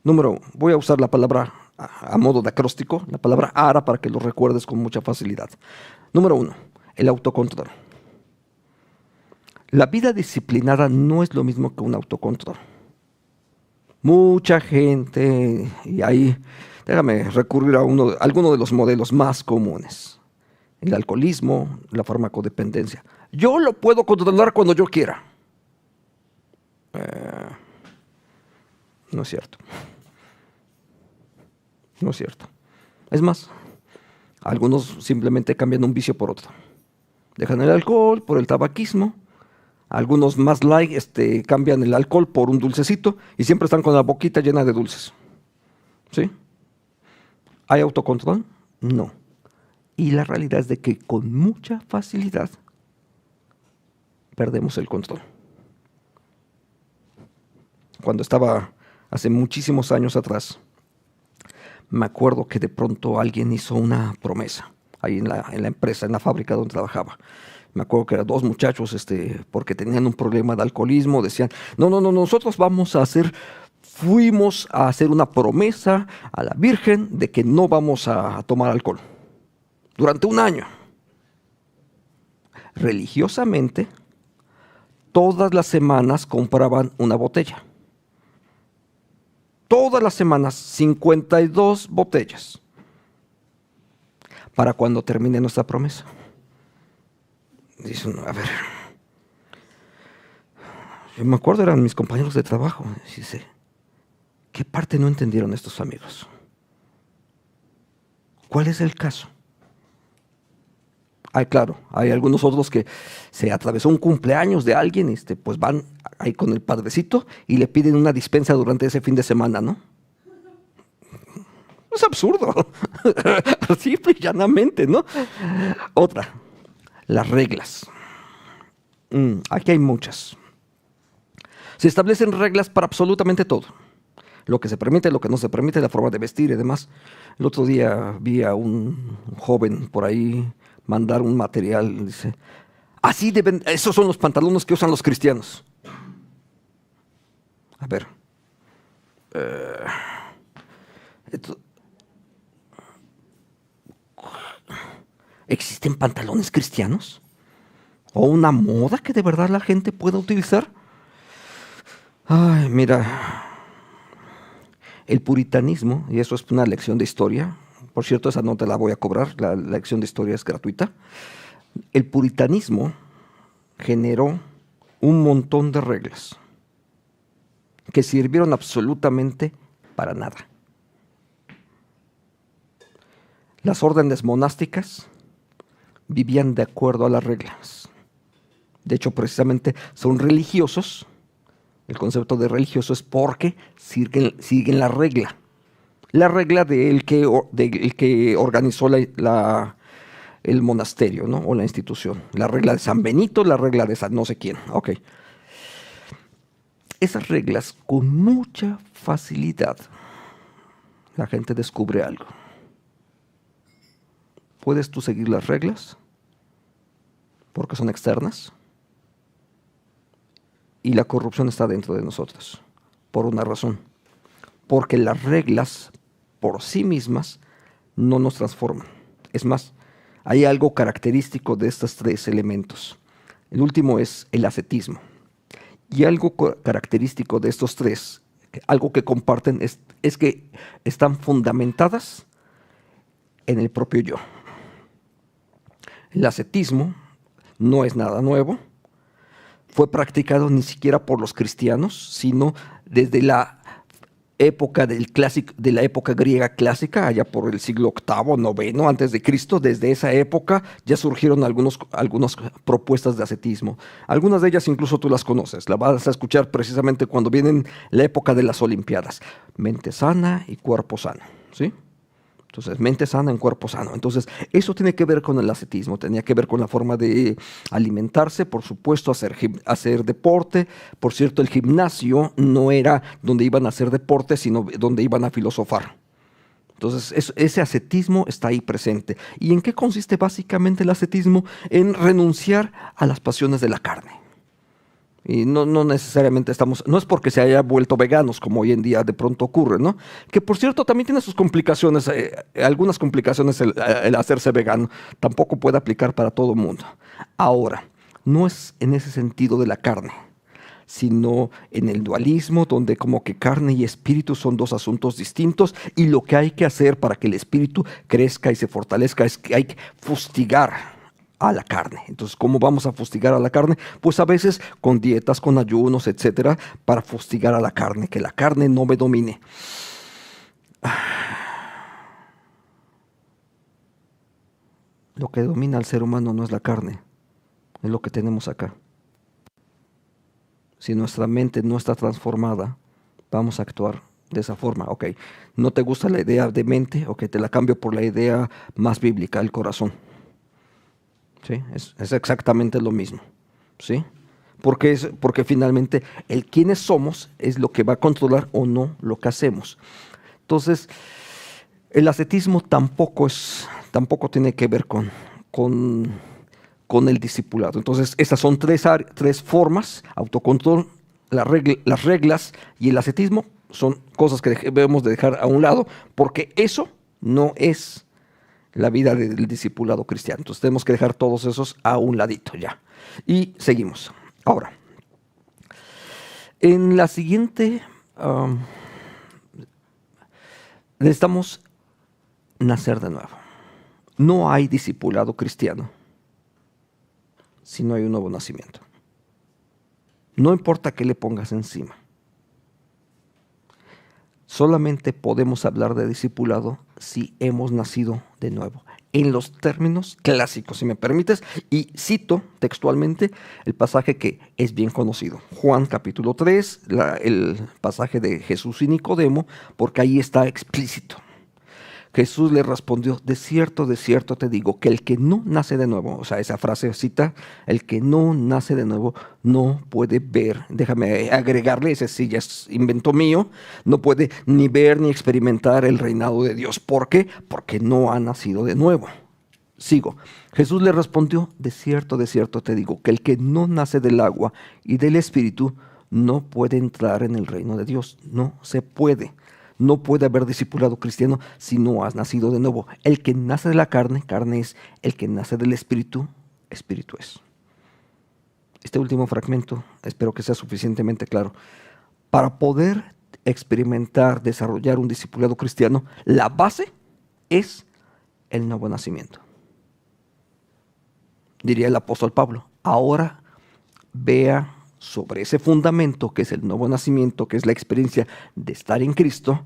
S2: Número 1, voy a usar la palabra a modo de acróstico, la palabra ara, para que lo recuerdes con mucha facilidad. Número 1, el autocontrol. La vida disciplinada no es lo mismo que un autocontrol. Mucha gente, y ahí déjame recurrir a alguno de los modelos más comunes. El alcoholismo, la farmacodependencia. Yo lo puedo controlar cuando yo quiera. No es cierto. No es cierto. Es más, algunos simplemente cambian un vicio por otro. Dejan el alcohol por el tabaquismo. Algunos más light cambian el alcohol por un dulcecito y siempre están con la boquita llena de dulces. ¿Sí? ¿Hay autocontrol? No. Y la realidad es de que con mucha facilidad perdemos el control. Cuando estaba hace muchísimos años atrás, me acuerdo que de pronto alguien hizo una promesa ahí en la empresa, en la fábrica donde trabajaba. Me acuerdo que eran 2 muchachos, porque tenían un problema de alcoholismo, decían, no, nosotros fuimos a hacer una promesa a la Virgen de que no vamos a tomar alcohol durante 1 año. Religiosamente, todas las semanas compraban una botella. Todas las semanas, 52 botellas. Para cuando termine nuestra promesa. Dice uno, a ver. Yo me acuerdo, eran mis compañeros de trabajo. Dice, ¿qué parte no entendieron estos amigos? ¿Cuál es el caso? Claro, hay algunos otros que se atravesó un cumpleaños de alguien, pues van ahí con el padrecito y le piden una dispensa durante ese fin de semana, ¿no? Es absurdo. Simple y llanamente, ¿no? Otra, las reglas. Aquí hay muchas. Se establecen reglas para absolutamente todo. Lo que se permite, lo que no se permite, la forma de vestir y demás. El otro día vi a un joven por ahí mandar un material, dice, esos son los pantalones que usan los cristianos. A ver, ¿existen pantalones cristianos? ¿O una moda que de verdad la gente pueda utilizar? Ay, mira, el puritanismo, y eso es una lección de historia. Por cierto, esa no te la voy a cobrar, la lección de historia es gratuita. El puritanismo generó un montón de reglas que sirvieron absolutamente para nada. Las órdenes monásticas vivían de acuerdo a las reglas. De hecho, precisamente son religiosos. El concepto de religioso es porque siguen la regla. La regla del que organizó el monasterio, ¿no? O la institución. La regla de San Benito, la regla de San no sé quién. Ok. esas reglas, con mucha facilidad, la gente descubre algo. ¿Puedes tú seguir las reglas? Porque son externas. Y la corrupción está dentro de nosotros, por una razón. Porque las reglas, por sí mismas, no nos transforman. Es más, hay algo característico de estos tres elementos. El último es el ascetismo. Y algo característico de estos tres, algo que comparten, es que están fundamentadas en el propio yo. El ascetismo no es nada nuevo. Fue practicado ni siquiera por los cristianos, sino desde la época de la época griega clásica, allá por el siglo VIII, IX, antes de Cristo. Desde esa época ya surgieron algunas propuestas de ascetismo. Algunas de ellas incluso tú las conoces, las vas a escuchar precisamente cuando viene la época de las Olimpiadas. Mente sana y cuerpo sano, ¿sí? Entonces, mente sana en cuerpo sano. Entonces, eso tiene que ver con el ascetismo, tenía que ver con la forma de alimentarse, por supuesto, hacer deporte. Por cierto, el gimnasio no era donde iban a hacer deporte, sino donde iban a filosofar. Entonces, ese ascetismo está ahí presente. ¿Y en qué consiste básicamente el ascetismo? En renunciar a las pasiones de la carne. Y no necesariamente no es porque se haya vuelto veganos, como hoy en día de pronto ocurre, ¿no? Que por cierto también tiene sus complicaciones, algunas complicaciones el hacerse vegano. Tampoco puede aplicar para todo el mundo. Ahora, no es en ese sentido de la carne, sino en el dualismo, donde como que carne y espíritu son dos asuntos distintos, y lo que hay que hacer para que el espíritu crezca y se fortalezca es que hay que fustigar a la carne. Entonces, ¿cómo vamos a fustigar a la carne? Pues a veces con dietas, con ayunos, etcétera, para fustigar a la carne, que la carne no me domine. Lo que domina al ser humano no es la carne, es lo que tenemos acá. Si nuestra mente no está transformada, vamos a actuar de esa forma. Ok, ¿no te gusta la idea de mente? Ok, te la cambio por la idea más bíblica, el corazón. ¿Sí? Es exactamente lo mismo, ¿sí? Porque finalmente el quiénes somos es lo que va a controlar o no lo que hacemos. Entonces, el ascetismo tampoco tiene que ver con el discipulado. Entonces, esas son tres formas: autocontrol, las reglas y el ascetismo. Son cosas que debemos de dejar a un lado, porque eso no es la vida del discipulado cristiano. Entonces tenemos que dejar todos esos a un ladito ya. Y seguimos. Ahora, en la siguiente, necesitamos nacer de nuevo. No hay discipulado cristiano si no hay un nuevo nacimiento. No importa qué le pongas encima. Solamente podemos hablar de discipulado si hemos nacido de nuevo, en los términos clásicos, si me permites, y cito textualmente el pasaje que es bien conocido, Juan capítulo 3, el pasaje de Jesús y Nicodemo, porque ahí está explícito. Jesús le respondió: de cierto te digo, que el que no nace de nuevo, o sea, esa frase cita, el que no nace de nuevo no puede ver, déjame agregarle, ese sí ya es invento mío, no puede ni ver ni experimentar el reinado de Dios. ¿Por qué? Porque no ha nacido de nuevo. Sigo. Jesús le respondió: de cierto te digo, que el que no nace del agua y del espíritu no puede entrar en el reino de Dios. No se puede. No puede haber discipulado cristiano si no has nacido de nuevo. El que nace de la carne, carne es; el que nace del espíritu, espíritu es. Este último fragmento espero que sea suficientemente claro. Para poder experimentar, desarrollar un discipulado cristiano, la base es el nuevo nacimiento. Diría el apóstol Pablo: ahora vea sobre ese fundamento que es el nuevo nacimiento, que es la experiencia de estar en Cristo.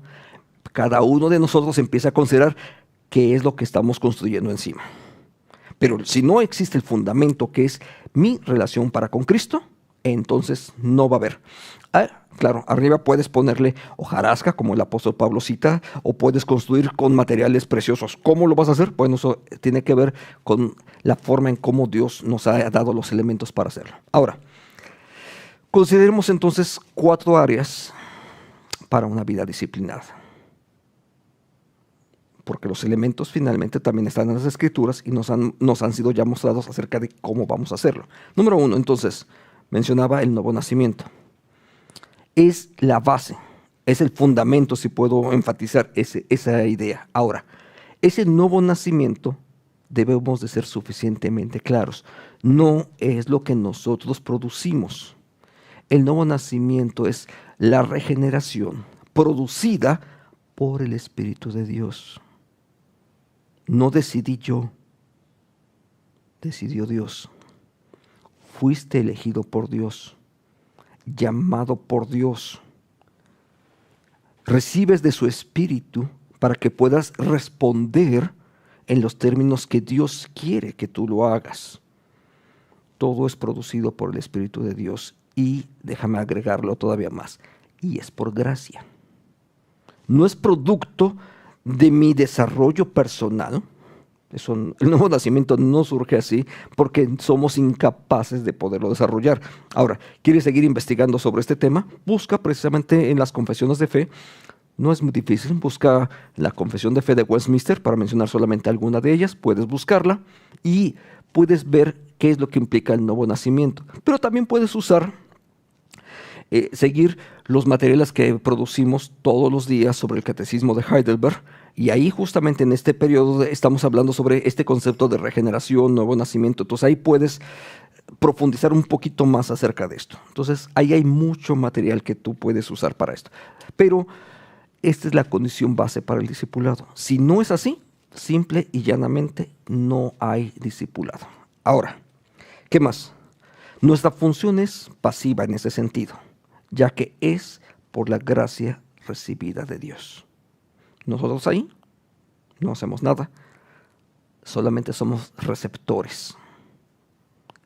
S2: Cada uno de nosotros empieza a considerar qué es lo que estamos construyendo encima. Pero si no existe el fundamento que es mi relación para con Cristo, entonces no va a haber. Claro, arriba puedes ponerle hojarasca, como el apóstol Pablo cita, o puedes construir con materiales preciosos. ¿Cómo lo vas a hacer? Bueno, eso tiene que ver con la forma en cómo Dios nos ha dado los elementos para hacerlo. Ahora, Consideremos entonces 4 áreas para una vida disciplinada, porque los elementos finalmente también están en las Escrituras y nos han sido ya mostrados acerca de cómo vamos a hacerlo. Número 1, entonces, mencionaba el nuevo nacimiento. Es la base, es el fundamento, si puedo enfatizar esa idea. Ahora, ese nuevo nacimiento debemos de ser suficientemente claros. No es lo que nosotros producimos. El nuevo nacimiento es la regeneración producida por el Espíritu de Dios. No decidí yo, decidió Dios. Fuiste elegido por Dios, llamado por Dios. Recibes de su Espíritu para que puedas responder en los términos que Dios quiere que tú lo hagas. Todo es producido por el Espíritu de Dios y, déjame agregarlo todavía más, y es por gracia. No es producto de mi desarrollo personal. El nuevo nacimiento no surge así porque somos incapaces de poderlo desarrollar. Ahora, ¿quieres seguir investigando sobre este tema? Busca precisamente en las confesiones de fe. No es muy difícil. Busca la Confesión de Fe de Westminster, para mencionar solamente alguna de ellas. Puedes buscarla y puedes ver qué es lo que implica el nuevo nacimiento. Pero también puedes seguir los materiales que producimos todos los días sobre el Catecismo de Heidelberg, y ahí justamente en este periodo estamos hablando sobre este concepto de regeneración, nuevo nacimiento. Entonces ahí puedes profundizar un poquito más acerca de esto. Entonces ahí hay mucho material que tú puedes usar para esto. Pero esta es la condición base para el discipulado. Si no es así, simple y llanamente no hay discipulado. Ahora, ¿qué más? Nuestra función es pasiva en ese sentido, ya que es por la gracia recibida de Dios. Nosotros ahí no hacemos nada, solamente somos receptores.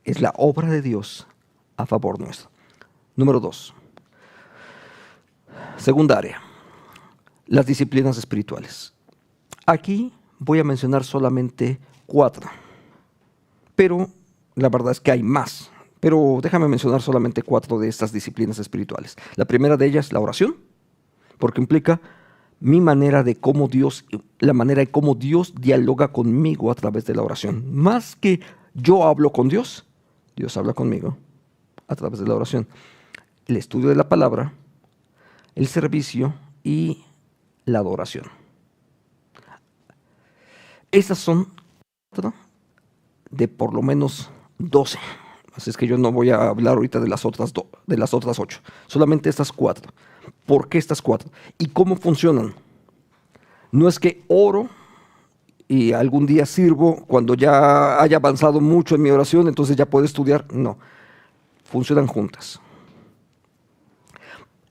S2: Es la obra de Dios a favor nuestro. Número 2. Segunda área, las disciplinas espirituales. Aquí voy a mencionar solamente 4, pero la verdad es que hay más. Pero déjame mencionar solamente 4 de estas disciplinas espirituales. La primera de ellas, la oración, porque implica la manera de cómo Dios dialoga conmigo a través de la oración. Más que yo hablo con Dios, Dios habla conmigo a través de la oración. El estudio de la palabra, el servicio y la adoración. Esas son de por lo menos 12. Así es que yo no voy a hablar ahorita de las otras 8. Solamente estas 4. ¿Por qué estas 4? ¿Y cómo funcionan? No es que oro y algún día sirvo cuando ya haya avanzado mucho en mi oración, entonces ya puedo estudiar. No, funcionan juntas.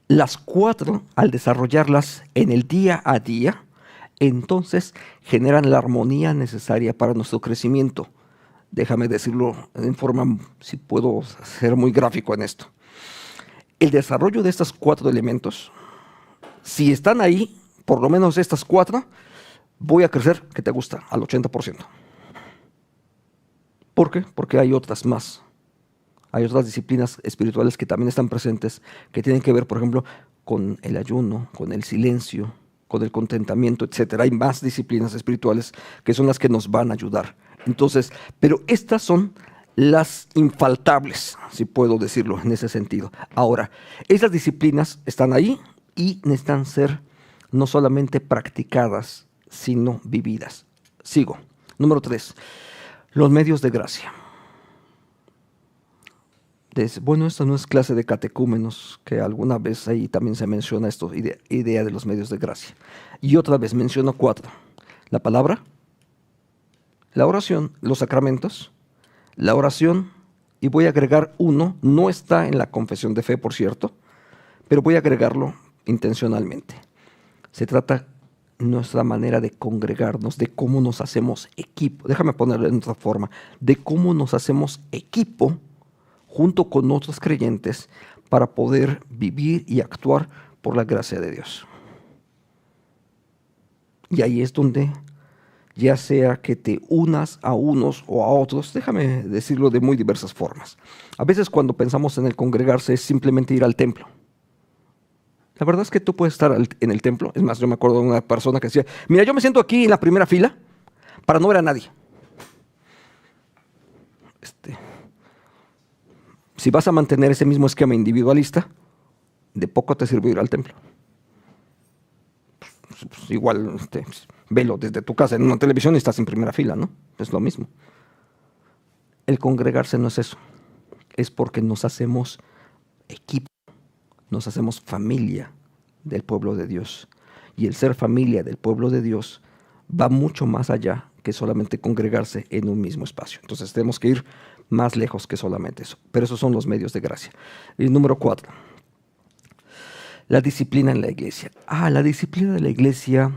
S2: Las 4, al desarrollarlas en el día a día, entonces generan la armonía necesaria para nuestro crecimiento. Déjame decirlo en forma, si puedo ser muy gráfico en esto. El desarrollo de estos 4 elementos, si están ahí, por lo menos estas 4, voy a crecer, ¿qué te gusta? Al 80%. ¿Por qué? Porque hay otras más. Hay otras disciplinas espirituales que también están presentes, que tienen que ver, por ejemplo, con el ayuno, con el silencio, con el contentamiento, etc. Hay más disciplinas espirituales que son las que nos van a ayudar. Entonces, pero estas son las infaltables, si puedo decirlo en ese sentido. Ahora, esas disciplinas están ahí y necesitan ser no solamente practicadas, sino vividas. Sigo. Número 3. Los medios de gracia. Bueno, esto no es clase de catecúmenos, que alguna vez ahí también se menciona esto, idea de los medios de gracia. Y otra vez menciono 4. La palabra, la oración, los sacramentos, la oración, y voy a agregar 1, no está en la confesión de fe, por cierto, pero voy a agregarlo intencionalmente. Se trata de nuestra manera de congregarnos, de cómo nos hacemos equipo. Déjame ponerlo en otra forma, de cómo nos hacemos equipo junto con otros creyentes para poder vivir y actuar por la gracia de Dios. Y ahí es donde ya sea que te unas a unos o a otros. Déjame decirlo de muy diversas formas. A veces cuando pensamos en el congregarse es simplemente ir al templo. La verdad es que tú puedes estar en el templo. Es más, yo me acuerdo de una persona que decía, mira, yo me siento aquí en la primera fila para no ver a nadie. Si vas a mantener ese mismo esquema individualista, de poco te sirve ir al templo. Pues igual, velo desde tu casa en una televisión y estás en primera fila, ¿no? Es lo mismo. El congregarse no es eso. Es porque nos hacemos equipo, nos hacemos familia del pueblo de Dios. Y el ser familia del pueblo de Dios va mucho más allá que solamente congregarse en un mismo espacio. Entonces tenemos que ir más lejos que solamente eso. Pero esos son los medios de gracia. Y número 4. La disciplina en la iglesia. La disciplina de la iglesia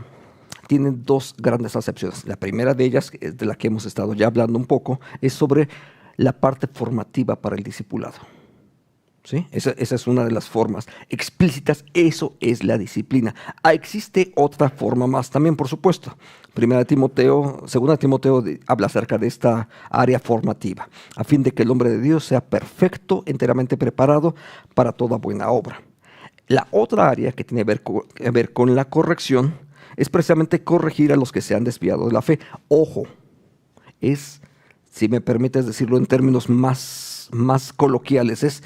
S2: tiene dos grandes acepciones. La primera de ellas, de la que hemos estado ya hablando un poco, es sobre la parte formativa para el discipulado. ¿Sí? Esa es una de las formas explícitas. Eso es la disciplina. Existe otra forma más también, por supuesto. Segunda Timoteo habla acerca de esta área formativa, a fin de que el hombre de Dios sea perfecto, enteramente preparado para toda buena obra. La otra área que tiene que ver con la corrección es precisamente corregir a los que se han desviado de la fe. Ojo, es, si me permites decirlo en términos más coloquiales, es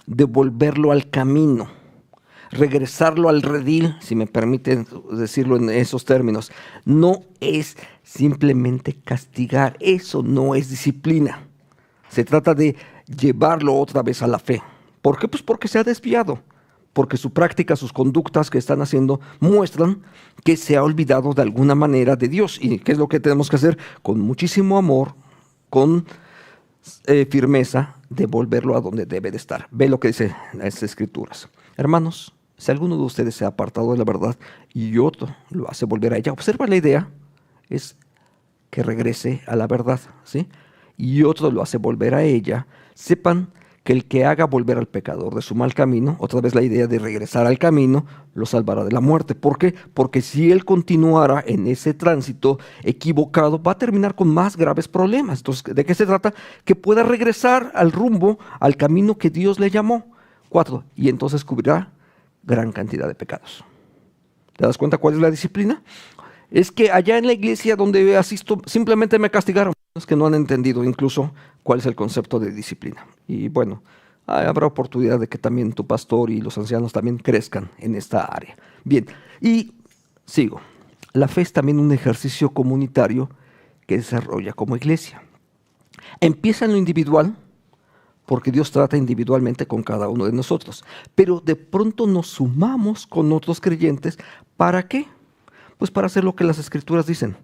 S2: devolverlo al camino, regresarlo al redil, si me permiten decirlo en esos términos. No es simplemente castigar, eso no es disciplina. Se trata de llevarlo otra vez a la fe. ¿Por qué? Pues porque se ha desviado, porque su práctica, sus conductas que están haciendo muestran que se ha olvidado de alguna manera de Dios. ¿Y qué es lo que tenemos que hacer? Con muchísimo amor, con firmeza, devolverlo a donde debe de estar. Ve lo que dice las Escrituras. Hermanos, si alguno de ustedes se ha apartado de la verdad y otro lo hace volver a ella, observa la idea, es que regrese a la verdad, ¿sí? Y otro lo hace volver a ella, sepan que el que haga volver al pecador de su mal camino, otra vez la idea de regresar al camino, lo salvará de la muerte. ¿Por qué? Porque si él continuara en ese tránsito equivocado, va a terminar con más graves problemas. Entonces, ¿de qué se trata? Que pueda regresar al rumbo, al camino que Dios le llamó. 4. Y entonces cubrirá gran cantidad de pecados. ¿Te das cuenta cuál es la disciplina? Es que allá en la iglesia donde asisto simplemente me castigaron. Es que no han entendido incluso cuál es el concepto de disciplina. Y bueno, habrá oportunidad de que también tu pastor y los ancianos también crezcan en esta área. Bien, y sigo. La fe es también un ejercicio comunitario que desarrolla como iglesia. Empieza en lo individual, porque Dios trata individualmente con cada uno de nosotros. Pero de pronto nos sumamos con otros creyentes. ¿Para qué? Pues para hacer lo que las Escrituras dicen,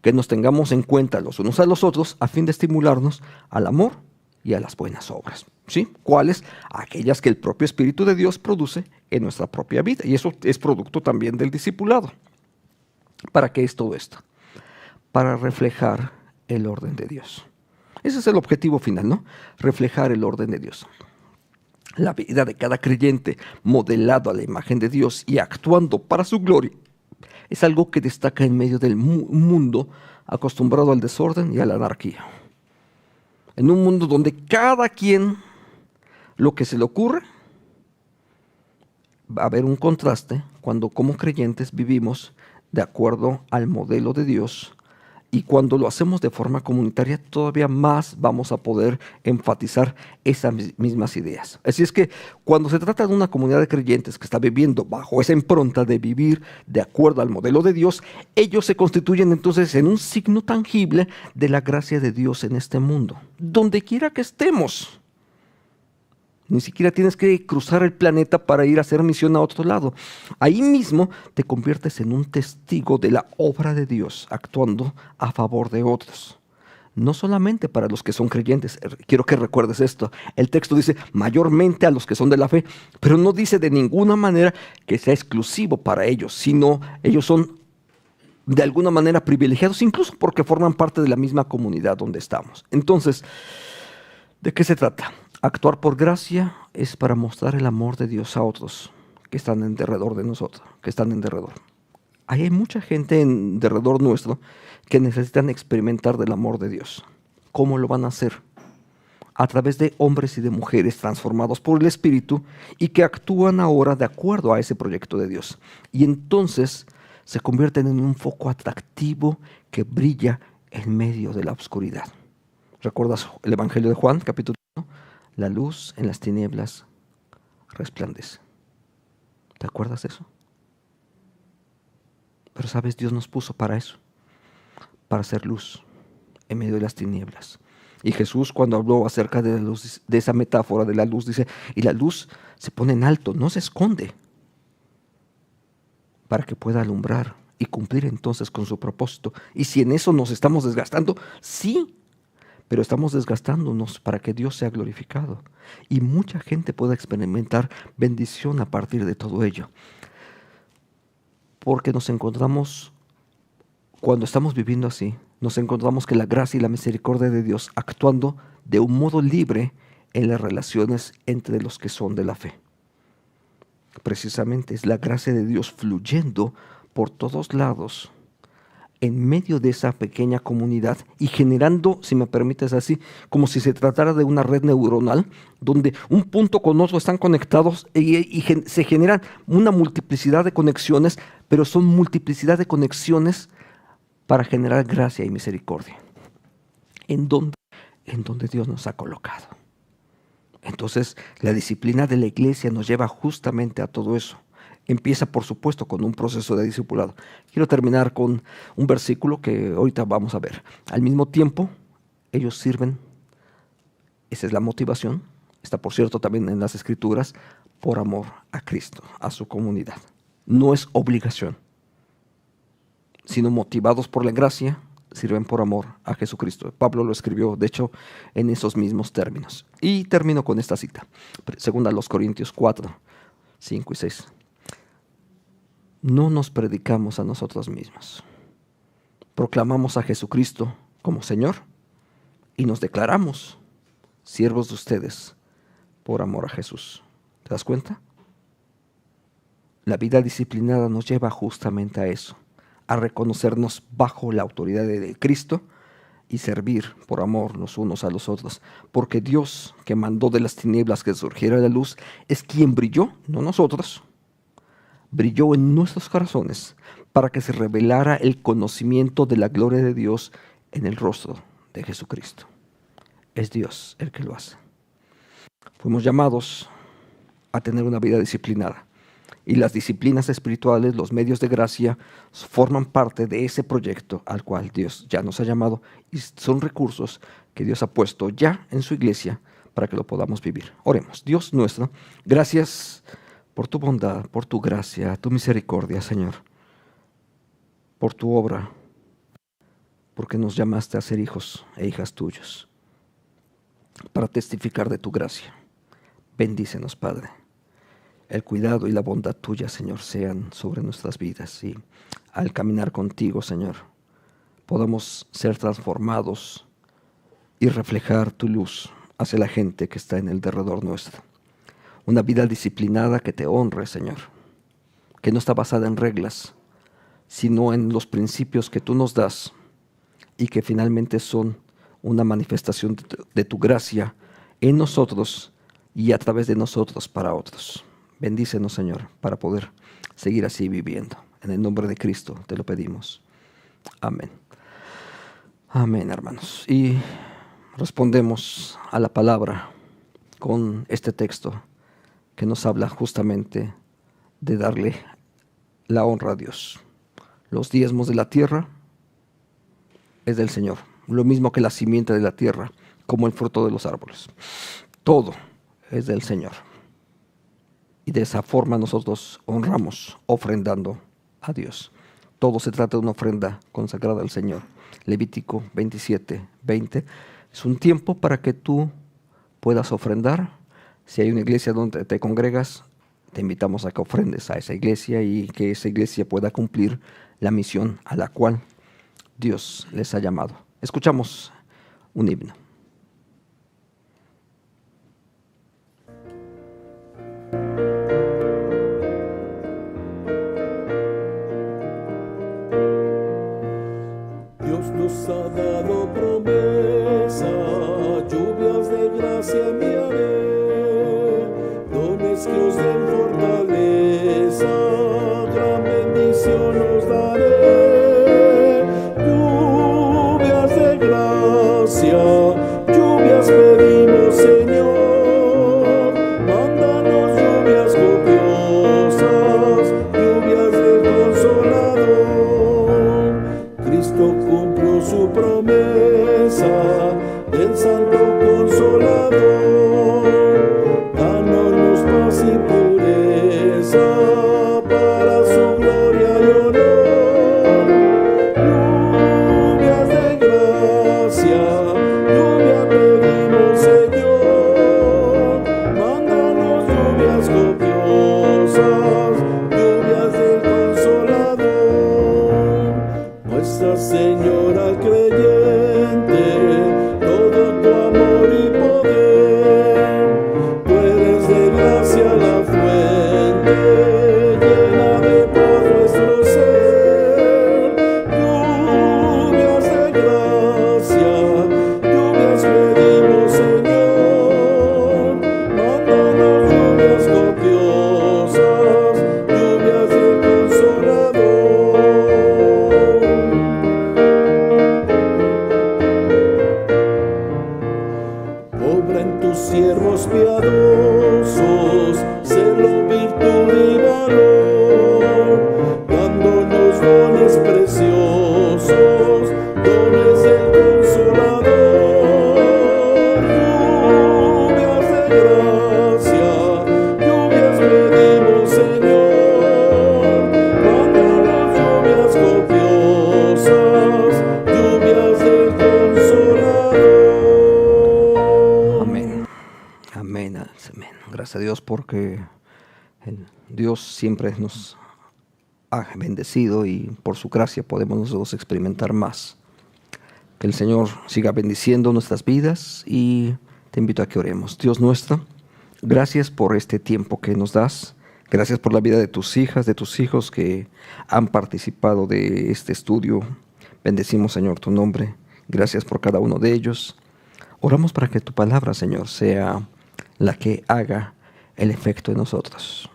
S2: que nos tengamos en cuenta los unos a los otros a fin de estimularnos al amor y a las buenas obras. ¿Sí? ¿Cuáles? Aquellas que el propio Espíritu de Dios produce en nuestra propia vida. Y eso es producto también del discipulado. ¿Para qué es todo esto? Para reflejar el orden de Dios. Ese es el objetivo final, ¿no? Reflejar el orden de Dios. La vida de cada creyente modelado a la imagen de Dios y actuando para su gloria es algo que destaca en medio del mundo acostumbrado al desorden y a la anarquía. En un mundo donde cada quien lo que se le ocurre, va a haber un contraste cuando como creyentes vivimos de acuerdo al modelo de Dios. Y cuando lo hacemos de forma comunitaria, todavía más vamos a poder enfatizar esas mismas ideas. Así es que cuando se trata de una comunidad de creyentes que está viviendo bajo esa impronta de vivir de acuerdo al modelo de Dios, ellos se constituyen entonces en un signo tangible de la gracia de Dios en este mundo, donde quiera que estemos. Ni siquiera tienes que cruzar el planeta para ir a hacer misión a otro lado. Ahí mismo te conviertes en un testigo de la obra de Dios, actuando a favor de otros. No solamente para los que son creyentes. Quiero que recuerdes esto. El texto dice mayormente a los que son de la fe, pero no dice de ninguna manera que sea exclusivo para ellos, sino ellos son de alguna manera privilegiados, incluso porque forman parte de la misma comunidad donde estamos. Entonces, ¿de qué se trata? Actuar por gracia es para mostrar el amor de Dios a otros que están en derredor de nosotros, que están en derredor. hay mucha gente en derredor nuestro que necesitan experimentar del amor de Dios. ¿Cómo lo van a hacer? A través de hombres y de mujeres transformados por el Espíritu y que actúan ahora de acuerdo a ese proyecto de Dios. Y entonces se convierten en un foco atractivo que brilla en medio de la oscuridad. ¿Recuerdas el Evangelio de Juan, capítulo 1? La luz en las tinieblas resplandece. ¿Te acuerdas de eso? Pero sabes, Dios nos puso para eso, para hacer luz en medio de las tinieblas. Y Jesús, cuando habló acerca de la luz, de esa metáfora de la luz, dice, y la luz se pone en alto, no se esconde, para que pueda alumbrar y cumplir entonces con su propósito. Y si en eso nos estamos desgastando, sí, pero estamos desgastándonos para que Dios sea glorificado. Y mucha gente pueda experimentar bendición a partir de todo ello. Porque nos encontramos, cuando estamos viviendo así, nos encontramos que la gracia y la misericordia de Dios actuando de un modo libre en las relaciones entre los que son de la fe. Precisamente es la gracia de Dios fluyendo por todos lados en medio de esa pequeña comunidad y generando, si me permites así, como si se tratara de una red neuronal donde un punto con otro están conectados y se generan una multiplicidad de conexiones, pero son multiplicidad de conexiones para generar gracia y misericordia. ¿En dónde? En donde Dios nos ha colocado. Entonces, la disciplina de la iglesia nos lleva justamente a todo eso. Empieza, por supuesto, con un proceso de discipulado. Quiero terminar con un versículo que ahorita vamos a ver. Al mismo tiempo, ellos sirven, esa es la motivación, está por cierto también en las Escrituras, por amor a Cristo, a su comunidad. No es obligación, sino motivados por la gracia, sirven por amor a Jesucristo. Pablo lo escribió, de hecho, en esos mismos términos. Y termino con esta cita, segunda a los Corintios 4, 5 y 6. No nos predicamos a nosotros mismos. Proclamamos a Jesucristo como Señor y nos declaramos siervos de ustedes por amor a Jesús. ¿Te das cuenta? La vida disciplinada nos lleva justamente a eso, a reconocernos bajo la autoridad de Cristo y servir por amor los unos a los otros. Porque Dios, que mandó de las tinieblas que surgiera la luz, es quien brilló, no nosotros, brilló en nuestros corazones para que se revelara el conocimiento de la gloria de Dios en el rostro de Jesucristo. Es Dios el que lo hace. Fuimos llamados a tener una vida disciplinada. Y las disciplinas espirituales, los medios de gracia, forman parte de ese proyecto al cual Dios ya nos ha llamado y son recursos que Dios ha puesto ya en su iglesia para que lo podamos vivir. Oremos. Dios nuestro, gracias por tu bondad, por tu gracia, tu misericordia, Señor, por tu obra, porque nos llamaste a ser hijos e hijas tuyos, para testificar de tu gracia. Bendícenos, Padre. El cuidado y la bondad tuya, Señor, sean sobre nuestras vidas y al caminar contigo, Señor, podamos ser transformados y reflejar tu luz hacia la gente que está en el derredor nuestro. Una vida disciplinada que te honre, Señor, que no está basada en reglas, sino en los principios que tú nos das y que finalmente son una manifestación de tu gracia en nosotros y a través de nosotros para otros. Bendícenos, Señor, para poder seguir así viviendo. En el nombre de Cristo te lo pedimos. Amén. Amén, hermanos. Y respondemos a la palabra con este texto que nos habla justamente de darle la honra a Dios. Los diezmos de la tierra es del Señor, lo mismo que la simiente de la tierra, como el fruto de los árboles. Todo es del Señor. Y de esa forma nosotros honramos ofrendando a Dios. Todo se trata de una ofrenda consagrada al Señor. Levítico 27, 20. Es un tiempo para que tú puedas ofrendar. Si hay una iglesia donde te congregas, te invitamos a que ofrendes a esa iglesia y que esa iglesia pueda cumplir la misión a la cual Dios les ha llamado. Escuchamos un himno.
S3: lluvias que os den fortaleza, gran bendición os daré. Lluvias de gracia, lluvias pedimos, Señor. Mándanos lluvias copiosas, lluvias del Consolador. Cristo cumplió su promesa del Santo Consolador. Danos paz y pureza para su gloria y honor. Lluvias de gracia, lluvia pedimos, Señor. Mándanos lluvias copiosas, lluvias del Consolador. Muestra, Señor, al creyente todo tu amor y poder. Tú eres de gracia la fuente, llena de paz nuestro ser. Lluvias de gracia, lluvias pedimos, Señor. Mándanos lluvias copiosas, lluvias del Consolador. Obra en tus siervos piadosos, celo, virtud y valor, dándonos dones preciosos, dones del Consolador. Lluvias de gracia, lluvias pedimos, Señor. Mándanos lluvias copiosas, lluvias del Consolador.
S2: Amén. Amén. Amén. Gracias a Dios porque Dios siempre nos ha bendecido y por su gracia podemos nosotros experimentar más. Que el Señor siga bendiciendo nuestras vidas y te invito a que oremos. Dios nuestro, gracias por este tiempo que nos das. Gracias por la vida de tus hijas, de tus hijos que han participado de este estudio. Bendecimos, Señor, tu nombre. Gracias por cada uno de ellos. Oramos para que tu palabra, Señor, sea la que haga el efecto en nosotros.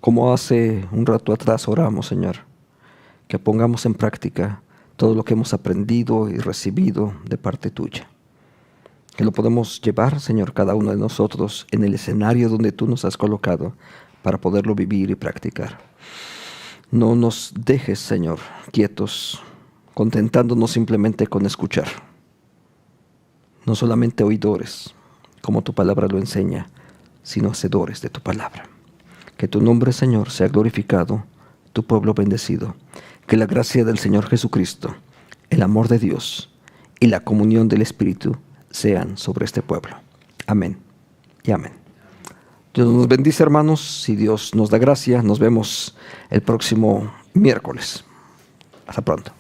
S2: Como hace un rato atrás oramos, Señor, que pongamos en práctica todo lo que hemos aprendido y recibido de parte tuya. Que lo podemos llevar, Señor, cada uno de nosotros en el escenario donde tú nos has colocado para poderlo vivir y practicar. No nos dejes, Señor, quietos, contentándonos simplemente con escuchar. No solamente oidores, como tu palabra lo enseña, sino hacedores de tu palabra. Que tu nombre, Señor, sea glorificado, tu pueblo bendecido. Que la gracia del Señor Jesucristo, el amor de Dios y la comunión del Espíritu sean sobre este pueblo. Amén y amén. Dios nos bendice, hermanos. Si Dios nos da gracia, nos vemos el próximo miércoles. Hasta pronto.